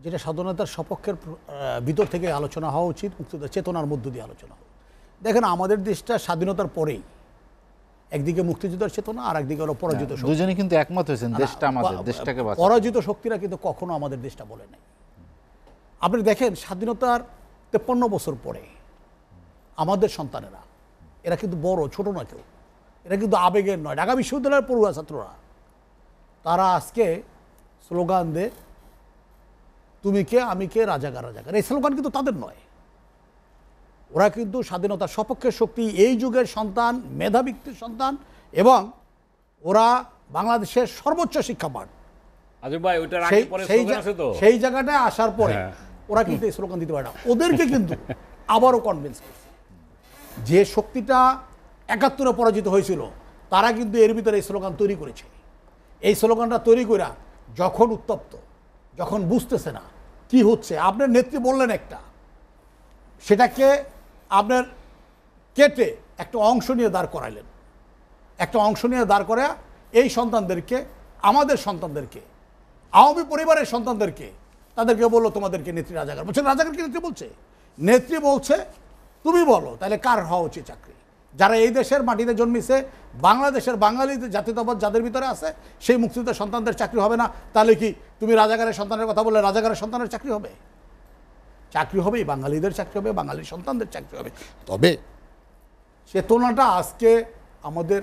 যেটা স্বাধীনতার সপক্ষের ভিতর থেকে আলোচনা হওয়া উচিত, মুক্তিযুদ্ধের চেতনার মধ্য দিয়ে আলোচনা হোক। দেখেন আমাদের দেশটা স্বাধীনতার পরেই একদিকে মুক্তিযুদ্ধের চেতনা আর একদিকে হলো পরাজিত শক্তি।
দুজনেই কিন্তু একমত হয়েছেন দেশটা আমাদের, দেশটাকে বাঁচাতে।
পরাজিত শক্তিরা কিন্তু কখনো আমাদের দেশটা বলে নাই। আপনি দেখেন স্বাধীনতার 53 বছর পরে আমাদের সন্তানেরা, এরা কিন্তু বড় ছোট না কেউ, এরা কিন্তু আবেগের নয়, ঢাকা বিশ্ববিদ্যালয়ের পড়ুয়া ছাত্ররা, তারা আজকে স্লোগান দেয় তুমি কে আমি কে রাজাকার রাজাকার। এই স্লোগান কিন্তু তাদের নয়, ওরা কিন্তু স্বাধীনতার সপক্ষের শক্তি, এই যুগের সন্তান, মেধাবীক্তির সন্তান, এবং ওরা বাংলাদেশের সর্বোচ্চ শিক্ষা পান। সেই জায়গাটায় আসার পরে ওরা কিন্তু এই স্লোগান দিতে পারে না। ওদেরকে কিন্তু আবারও কনভিন্স করছে যে শক্তিটা 71-এ পরাজিত হয়েছিল, তারা কিন্তু এর ভিতরে এই স্লোগান তৈরি করেছে। এই স্লোগানটা তৈরি করে যখন উত্তপ্ত, যখন বুঝতেছে না কি হচ্ছে, আপনার নেত্রী বললেন একটা, সেটাকে আপনার কেটে একটা অংশ নিয়ে দাঁড় করাইলেন, একটা অংশ নিয়ে দাঁড় করে এই সন্তানদেরকে, আমাদের সন্তানদেরকে, আওয়ামী পরিবারের সন্তানদেরকে, তাদেরকে বললো তোমাদেরকে নেত্রী রাজাকার বলছে। রাজাকারকে নেত্রী বলছে, নেত্রী বলছে তুমি বলো তাহলে কার হওয়া উচিত চাকরি? যারা এই দেশের মাটিতে জন্মিছে, বাংলাদেশের বাঙালি জাতীয়তাবাদ যাদের ভিতরে আছে, সেই মুক্তিযুদ্ধের সন্তানদের চাকরি হবে না? তাহলে কি তুমি রাজাকারের সন্তানের কথা বললে রাজাকারের সন্তানের চাকরি হবে? চাকরি হবে, বাঙালিদের চাকরি হবে, বাঙালির সন্তানদের চাকরি হবে। তবে চেতনাটা আজকে আমাদের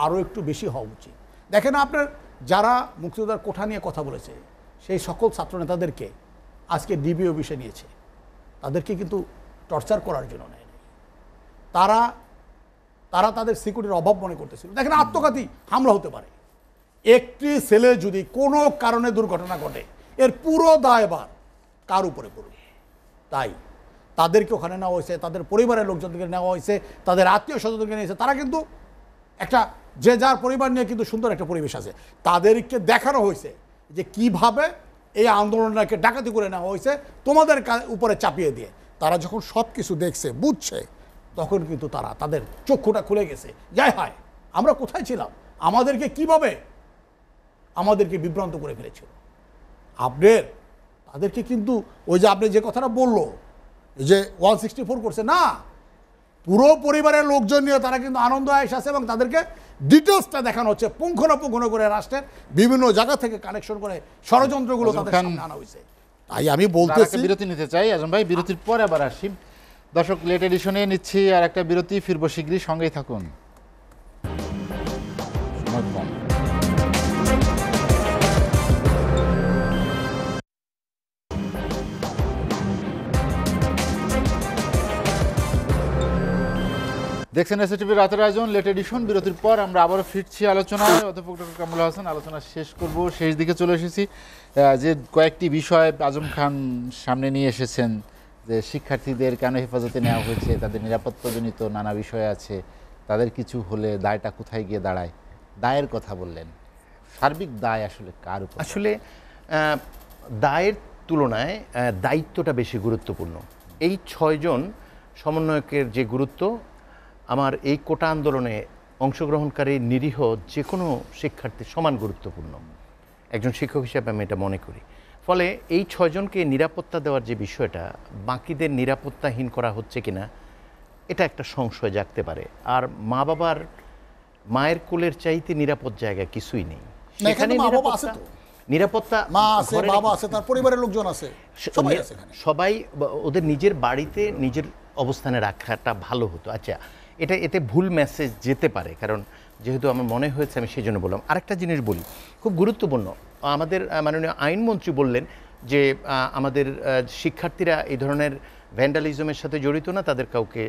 আরও একটু বেশি হওয়া উচিত। দেখেন আপনার যারা মুক্তিযোদ্ধার কোঠা নিয়ে কথা বলেছে, সেই সকল ছাত্র নেতাদেরকে আজকে ডিবি অফিসে নিয়েছে, তাদেরকে কিন্তু টর্চার করার জন্য নেয় নাই। তারা তাদের সিকিউরিটির অভাব মনে করতেছিল। দেখেন আত্মঘাতী হামলা হতে পারে, একটি ছেলে যদি কোনো কারণে দুর্ঘটনা ঘটে, এর পুরো দায়ভার কার উপরে পড়বে? তাই তাদেরকে ওখানে নেওয়া হয়েছে, তাদের পরিবারের লোকজনকে নেওয়া হয়েছে, তাদের আত্মীয় স্বজনকে নিয়েছে। তারা কিন্তু একটা যে যার পরিবার নিয়ে কিন্তু সুন্দর একটা পরিবেশ আছে। তাদেরকে দেখানো হয়েছে যে কিভাবে এই আন্দোলনটাকে ডাকাতি করে নেওয়া হয়েছে তোমাদের উপরে চাপিয়ে দিয়ে। তারা যখন সব কিছু দেখছে, বুঝছে, তখন কিন্তু তাদের চক্ষুটা খুলে গেছে। যাই হয় আমরা কোথায় ছিলাম, আমাদেরকে কিভাবে আমাদেরকে বিভ্রান্ত করে ফেলেছিল। তাদেরকে কিন্তু ওই যে আপনি যে কথাটা বললো যে 164 করছে না, পুরো পরিবারের লোকজন নিয়ে তারা কিন্তু আনন্দ আয়েশ আছে, এবং তাদেরকে ডিটেলসটা দেখানো হচ্ছে পুঙ্খানুপুঙ্খ করে, রাষ্ট্রের বিভিন্ন জায়গা থেকে কানেকশন করে ষড়যন্ত্রগুলো তাদের সামনে আনা হয়েছে। তাই আমি বলতেছি,
বিরতি নিতে চাই আজম ভাই, বিরতির পরে আবার আসি। দর্শক, লেট এডিশনে নিচ্ছি আর একটা বিরতি, ফিরবো শীঘ্রই, সঙ্গেই থাকুন। দেখছেন এসএটিভি রাতের আয়োজন লেট এডিশন। বিরতির পর আমরা আবারও ফিরছি আলোচনায়। অধ্যাপক ডক্টর কামরুল হাসান, আলোচনা শেষ করব, শেষ দিকে চলে এসেছি। যে কয়েকটি বিষয় আজম খান সামনে নিয়ে এসেছেন, যে শিক্ষার্থীদের কেন হেফাজতে নেওয়া হয়েছে, তাদের নিরাপত্তাজনিত নানা বিষয় আছে, তাদের কিছু হলে দায়টা কোথায় গিয়ে দাঁড়ায়, দায়ের কথা বললেন। সার্বিক দায় আসলে কার উপর?
আসলে দায়ের তুলনায় দায়িত্বটা বেশি গুরুত্বপূর্ণ। এই 6 জন সমন্বয়কের যে গুরুত্ব, আমার এই কোটা আন্দোলনে অংশগ্রহণকারী নিরীহ যে কোনো শিক্ষার্থী সমান গুরুত্বপূর্ণ। একজন শিক্ষক হিসেবে আমি এটা মনে করি। ফলে এই 6 জনকে নিরাপত্তা দেওয়ার যে বিষয়টা, বাকিদের নিরাপত্তাহীন করা হচ্ছে কিনা এটা একটা সংশয় জাগতে পারে। আর মা বাবার মায়ের কোলের চাইতে নিরাপদ জায়গা কিছুই নেই।
এখানে মা বাবা আছে তো,
নিরাপত্তা
মা আছে, বাবা আছে, তার পরিবারের লোকজন আছে, সবাই আছে এখানে।
সবাই ওদের নিজের বাড়িতে নিজের অবস্থানে রাখাটা ভালো হতো। আচ্ছা, এতে ভুল মেসেজ যেতে পারে, কারণ যেহেতু আমার মনে হয়েছে আমি সেই জন্য বললাম। আরেকটা জিনিস বলি, খুব গুরুত্বপূর্ণ। আমাদের মাননীয় আইনমন্ত্রী বললেন যে আমাদের শিক্ষার্থীরা এই ধরনের ভ্যান্ডালিজমের সাথে জড়িত না, তাদের কাউকে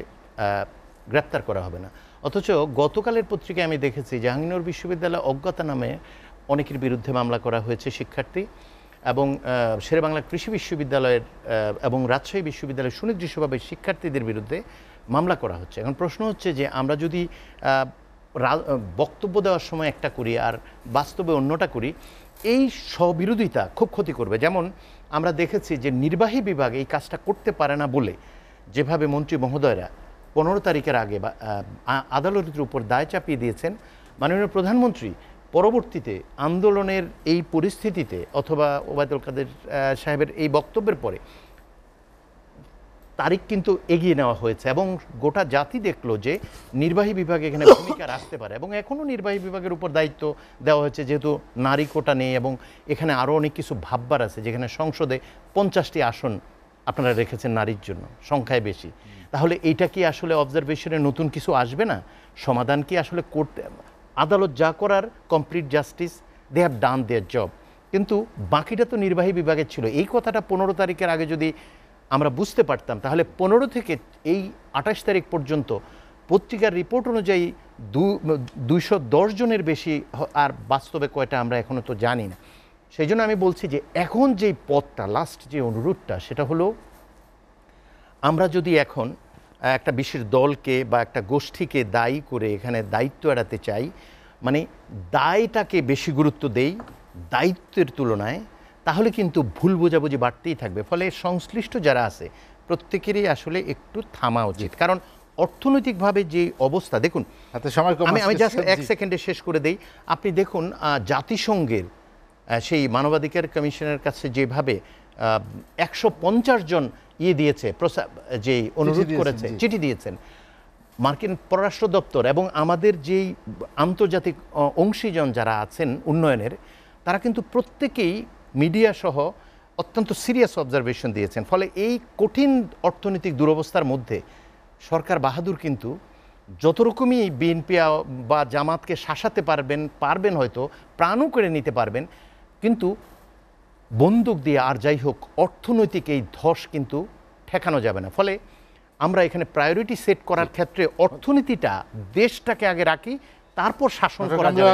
গ্রেপ্তার করা হবে না। অথচ গতকালের পত্রিকায় আমি দেখেছি জাহাঙ্গীরনগর বিশ্ববিদ্যালয় অজ্ঞতা নামে অনেকের বিরুদ্ধে মামলা করা হয়েছে শিক্ষার্থী, এবং শেরেবাংলা কৃষি বিশ্ববিদ্যালয়ের এবং রাজশাহী বিশ্ববিদ্যালয়ের সুনির্দিষ্টভাবে শিক্ষার্থীদের বিরুদ্ধে মামলা করা হচ্ছে। এখন প্রশ্ন হচ্ছে যে আমরা যদি বক্তব্য দেওয়ার সময় একটা করি আর বাস্তবে অন্যটা করি, এই স্ববিরোধিতা খুব ক্ষতি করবে। যেমন আমরা দেখেছি যে নির্বাহী বিভাগ এই কাজটা করতে পারে না বলে যেভাবে মন্ত্রী মহোদয়রা 15 তারিখের আগে আদালতের উপর দায় চাপিয়ে দিয়েছেন, মাননীয় প্রধানমন্ত্রী পরবর্তীতে আন্দোলনের এই পরিস্থিতিতে অথবা ওবায়দুল কাদের সাহেবের এই বক্তব্যের পরে তারিখ কিন্তু এগিয়ে নেওয়া হয়েছে, এবং গোটা জাতি দেখলো যে নির্বাহী বিভাগ এখানে ভূমিকা রাখতে পারে। এবং এখনও নির্বাহী বিভাগের উপর দায়িত্ব দেওয়া হয়েছে, যেহেতু নারী কোটা নেই এবং এখানে আরও অনেক কিছু ভাববার আছে। যেখানে সংসদে 50টি আসন আপনারা রেখেছেন নারীর জন্য, সংখ্যায় বেশি। তাহলে এইটা কি আসলে অবজারভেশনে নতুন কিছু আসবে না? সমাধান কি আসলে করতে, আদালত যা করার complete justice, they have done their job, কিন্তু বাকিটা তো নির্বাহী বিভাগের ছিল। এই কথাটা 15 তারিখের আগে যদি আমরা বুঝতে পারতাম, তাহলে 15 থেকে এই 28 তারিখ পর্যন্ত পত্রিকার রিপোর্ট অনুযায়ী 210 জনের বেশি, আর বাস্তবে কয়টা আমরা এখনও তো জানি না। সেই জন্য আমি বলছি যে এখন যেই পথটা, লাস্ট যে অনুরোধটা, সেটা হলো আমরা যদি এখন একটা বিশেষ দলকে বা একটা গোষ্ঠীকে দায়ী করে এখানে দায়িত্ব এড়াতে চাই, মানে দায়টাকে বেশি গুরুত্ব দেই দায়িত্বের তুলনায়, তাহলে কিন্তু ভুল বোঝাবুঝি বাড়তেই থাকবে। ফলে সংশ্লিষ্ট যারা আছে প্রত্যেকেরই আসলে একটু থামা উচিত। কারণ অর্থনৈতিকভাবে যে অবস্থা, দেখুন, আমি জাস্ট 1 সেকেন্ডে শেষ করে দেই। আপনি দেখুন জাতিসংঘের সেই মানবাধিকার কমিশনের কাছে যেভাবে 150 জন দিয়েছে, যে অনুরোধ করেছে, চিঠি দিয়েছেন মার্কিন পররাষ্ট্র দপ্তর এবং আমাদের যেই আন্তর্জাতিক অংশীজন যারা আছেন উন্নয়নের, তারা কিন্তু প্রত্যেকেই মিডিয়া সহ অত্যন্ত সিরিয়াস অবজারভেশন দিয়েছেন। ফলে এই কঠিন অর্থনৈতিক দুরবস্থার মধ্যে সরকার বাহাদুর কিন্তু যত রকমই বিএনপি বা জামাতকে শাসাতে পারবেন হয়তো, প্রাণও করে নিতে পারবেন, কিন্তু বন্দুক দিয়ে আর যাই হোক অর্থনৈতিক এই ধস কিন্তু ঠেকানো যাবে না। ফলে আমরা এখানে প্রায়োরিটি সেট করার ক্ষেত্রে অর্থনীতিটা, দেশটাকে আগে রাখি, তারপর শাসন করা যাবে।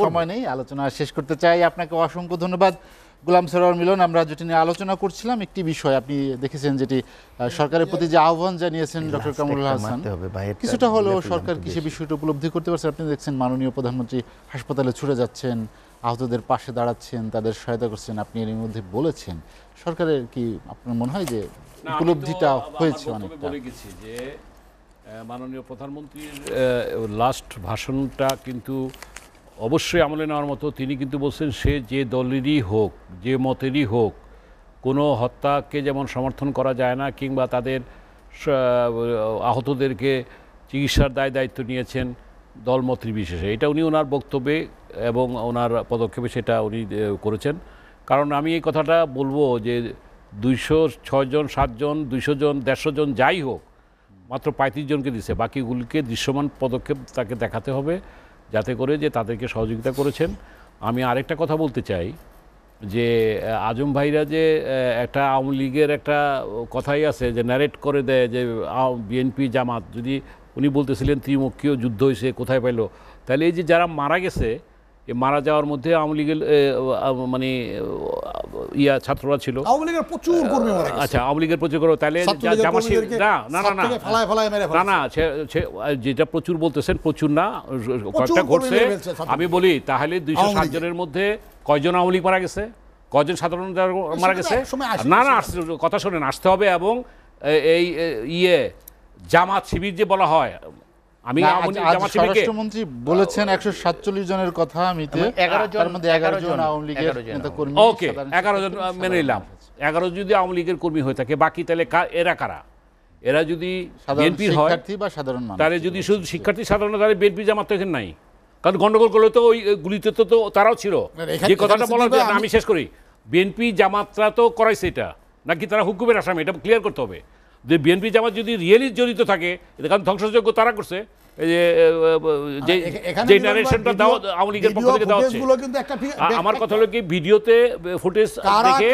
সময় নেই, আলোচনা শেষ করতে চাই। আপনাকে অসংখ্য ধন্যবাদ। গোলাম সরোয়ার মিলন, আমরা যেটি নিয়ে আলোচনা করছিলাম, একটি বিষয় আপনি দেখেছেন যেটি সরকারের প্রতি যে আহ্বান জানিয়েছেন ডক্টর কামরুল হাসান, কিছুটা হলেও সরকার কি সে বিষয়টা উপলব্ধি করতে পারছে? আপনি দেখছেন মাননীয় প্রধানমন্ত্রী হাসপাতালে ছুটে যাচ্ছেন, আহতদের পাশে দাঁড়াচ্ছেন, তাদের সহায়তা করছেন। আপনি এর মধ্যে বলেছেন, সরকারের কি আপনার মনে হয় যে উপলব্ধিটা হয়েছে? অনেকটা
বলে গেছি যে মাননীয় প্রধানমন্ত্রীর লাস্ট ভাষণটা কিন্তু অবশ্যই আমলে নেওয়ার মতো। তিনি কিন্তু বলছেন সে যে দলেরই হোক, যে মতেরই হোক, কোনো হত্যাকে যেমন সমর্থন করা যায় না, কিংবা তাদের আহতদেরকে চিকিৎসার দায়িত্ব নিয়েছেন দলমত নির্বিশেষে। এটা উনি ওনার বক্তব্যে এবং ওনার পদক্ষেপে সেটা উনি করেছেন। কারণ আমি এই কথাটা বলবো যে 206 জন, 7 জন, 200 জন, 150 জন যাই হোক, মাত্র 35 জনকে দিচ্ছে, বাকিগুলিকে দৃশ্যমান পদক্ষেপ তাকে দেখাতে হবে, যাতে করে যে তাদেরকে সহযোগিতা করেছেন। আমি আরেকটা কথা বলতে চাই যে আজম ভাইরা যে একটা আওয়ামী লীগের একটা কথাই আছে যে ন্যারেট করে দেয় যে বিএনপি জামাত যদি উনি বলতেছিলেন ত্রিমুখীয় যুদ্ধ হয়েছে, কোথায় পাইল? তাহলে এই যে যারা মারা গেছে, এই মারা যাওয়ার মধ্যে আওয়ামী লীগের মানে ছাত্ররা ছিল।
আওয়ামী লীগের প্রচুর কর্মী মারা গেছে।
আচ্ছা, আওয়ামী লীগের প্রচুর করো, তাহলে জামাত না, যেটা প্রচুর বলতেছেন, প্রচুর না, কয়েকটা ঘটছে। আমি বলি তাহলে 207 জনের মধ্যে কয়জন আওয়ামী লীগ মারা গেছে, কয়জন সাধারণ মারা গেছে? না, কথা শোনেন, আসতে হবে। এবং এই জামাত শিবির যে বলা হয়, আমি
স্বরাষ্ট্রমন্ত্রী বলেছেন 147 জনের কথা, আমি 11 জন আওয়ামী লীগের নেতা কর্মী।
ওকে, 11 জন মেনে নিলাম। 11 যদি আওয়ামী লীগের কর্মী হয়ে থাকে, বাকি তাহলে এরা কারা? এরা যদি বিএনপির হয় তাহলে, যদি শুধু শিক্ষার্থী সাধারণ, তাহলে বিএনপি জামাত তো এখানে নাই। কারণ গন্ডগোল করলে তো ওই গুলিতে তো তারাও ছিল। যে কথাটা বলার, আমি শেষ করি, বিএনপি জামাতরা তো করাইছে এটা, নাকি তারা হুকুমের আসামি? এটা ক্লিয়ার করতে হবে। যে বিএনপি জামাত যদি রিয়েলি জড়িত থাকে, কারণ ধ্বংসযজ্ঞ তারা করছে, যে নারেশনটা আওয়ামী লীগের পক্ষ থেকে দেওয়া হচ্ছে। আমার কথা হলো কি, ভিডিওতে ফুটেজ দেখে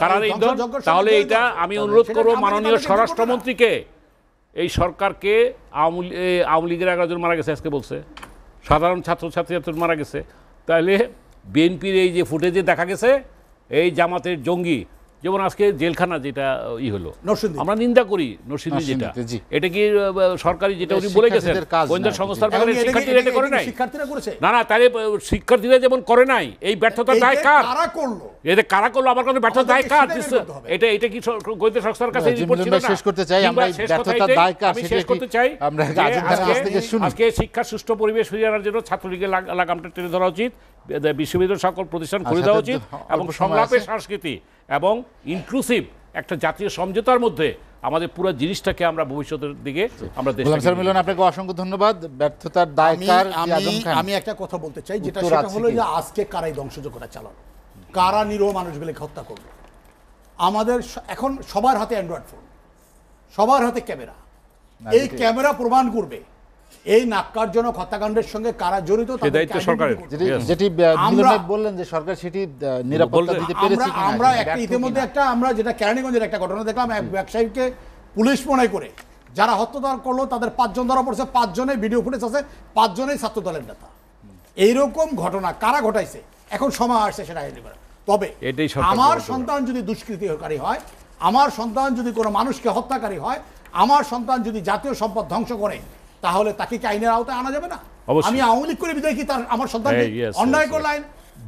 কারা ইন্ধন, তাহলে এটা আমি অনুরোধ করবো মাননীয় স্বরাষ্ট্রমন্ত্রীকে, এই সরকারকে, আওয়ামী লীগের 11 জন মারা গেছে আজকে বলছে, সাধারণ ছাত্রছাত্রী মারা গেছে, তাহলে বিএনপির এই যে ফুটেজে দেখা গেছে এই জামাতের জঙ্গি, যেমন আজকে জেলখানা যেটা হলো, আমরা নিন্দা করি নরসিংদী, যেটা এটা কি সরকারি, যেটা উনি বলে গেছেন গোয়েন্দা সংস্থার ব্যাপারে, শিক্ষার্থীরা এটা করে নাই। না, তাহলে শিক্ষার্থীরা যেমন করে নাই, এই ব্যর্থতার দায় কার? এতে কারা করলো? আমার কোনো ব্যর্থতার দায় কার? এটা কি গোয়েন্দা সংস্থার কাছে রিপোর্ট ছিল না?
শেষ করতে চাই আমরা, ব্যর্থতার দায় কার?
আমি শেষ করতে চাই, আজকে শিক্ষার সুষ্ঠু পরিবেশ ফিরিয়ে আনার জন্য ছাত্রলীগের লাগামটা টেনে ধরা উচিত, বিশ্ববিদ্যালয়ের সকল প্রতিষ্ঠান খুলে দেওয়া উচিত, এবং সংলাপের সংস্কৃতি এবং ইনক্লুসিভ একটা জাতীয় সমঝোতার মধ্যে আমাদের পুরো জিনিসটাকে আমরা ভবিষ্যতের দিকে আমরা
মিলন, আপনাকে অসংখ্য ধন্যবাদ। ব্যর্থতার দায় কার?
আমি একটা কথা বলতে চাই, যেটা সেটা হলো যে আজকে কারাই ধ্বংসযজ্ঞটা চালানো, কারা নিরীহ মানুষগুলোকে হত্যা করবে। আমাদের এখন সবার হাতে অ্যান্ড্রয়েড ফোন, সবার হাতে ক্যামেরা, এই ক্যামেরা প্রমাণ করবে এই নাক্কারজনক হত্যাকাণ্ডের সঙ্গে কারা জড়িত।
যেটি বললেন যে সরকার সেটি নিরাপত্তা দিতে পেরেছে কিনা।
আমরা ইতিমধ্যে আমরা যেটা কেরানীগঞ্জের একটা ঘটনা দেখলাম, এক ব্যবসায়ীকে পুলিশ মনে করে যারা হত্যা করলো তাদের 5 জন ধরা পড়ছে, 5 জনের ভিডিও ফুটেজ আছে, 5 জনেই ছাত্র দলের নেতা। এইরকম ঘটনা কারা ঘটাইছে এখন সময় আসছে সেটা হতে পারে। তবে আমার সন্তান যদি দুষ্কৃতিকারী হয়, আমার সন্তান যদি কোনো মানুষকে হত্যাকারী হয়, আমার সন্তান যদি জাতীয় সম্পদ ধ্বংস করে, তাহলে তাকে কি আইনের আওতায় আনা যাবে না? আমি আওয়ামী লীগ করে বিদায় কি তার আমার সন্তান অন্যায় করলেন?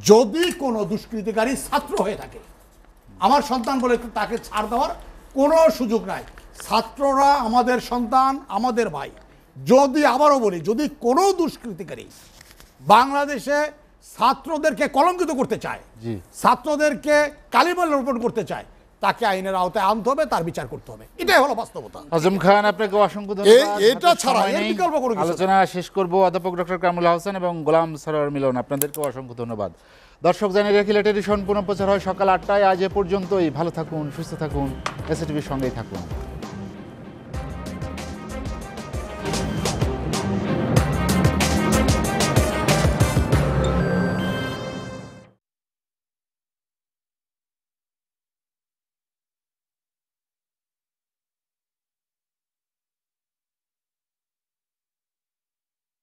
যদি কোনো দুষ্কৃতিকারী ছাত্র হয়ে থাকে, আমার সন্তান বলে তাকে ছাড় দেওয়ার কোনো সুযোগ নাই। ছাত্ররা আমাদের সন্তান, আমাদের ভাই। যদি আবারও বলি, যদি কোনো দুষ্কৃতিকারী বাংলাদেশে ছাত্রদেরকে কলঙ্কিত করতে চায়, ছাত্রদেরকে কালিমা রোপণ করতে চায়, তাকে আইনের আওতায় আনতে হবে, তার বিচার করতে হবে। এটাই হলো বাস্তবতা।
আজম খান, আপনাকে অসংখ্য ধন্যবাদ।
এটা ছাড়া এর বিকল্প কোনো কিছু।
আলোচনা শেষ করব অধ্যাপক ডক্টর কামরুল হাসান এবং গোলাম সরোয়ার মিলন, আপনাদেরকে অসংখ্য ধন্যবাদ। দর্শক, জানিয়ে রাখি, লেট এডিশন পুনঃপ্রচার হয় সকাল 8টায়। আজ এ পর্যন্তই। ভালো থাকুন, সুস্থ থাকুন, এসএটিভির সঙ্গেই থাকুন।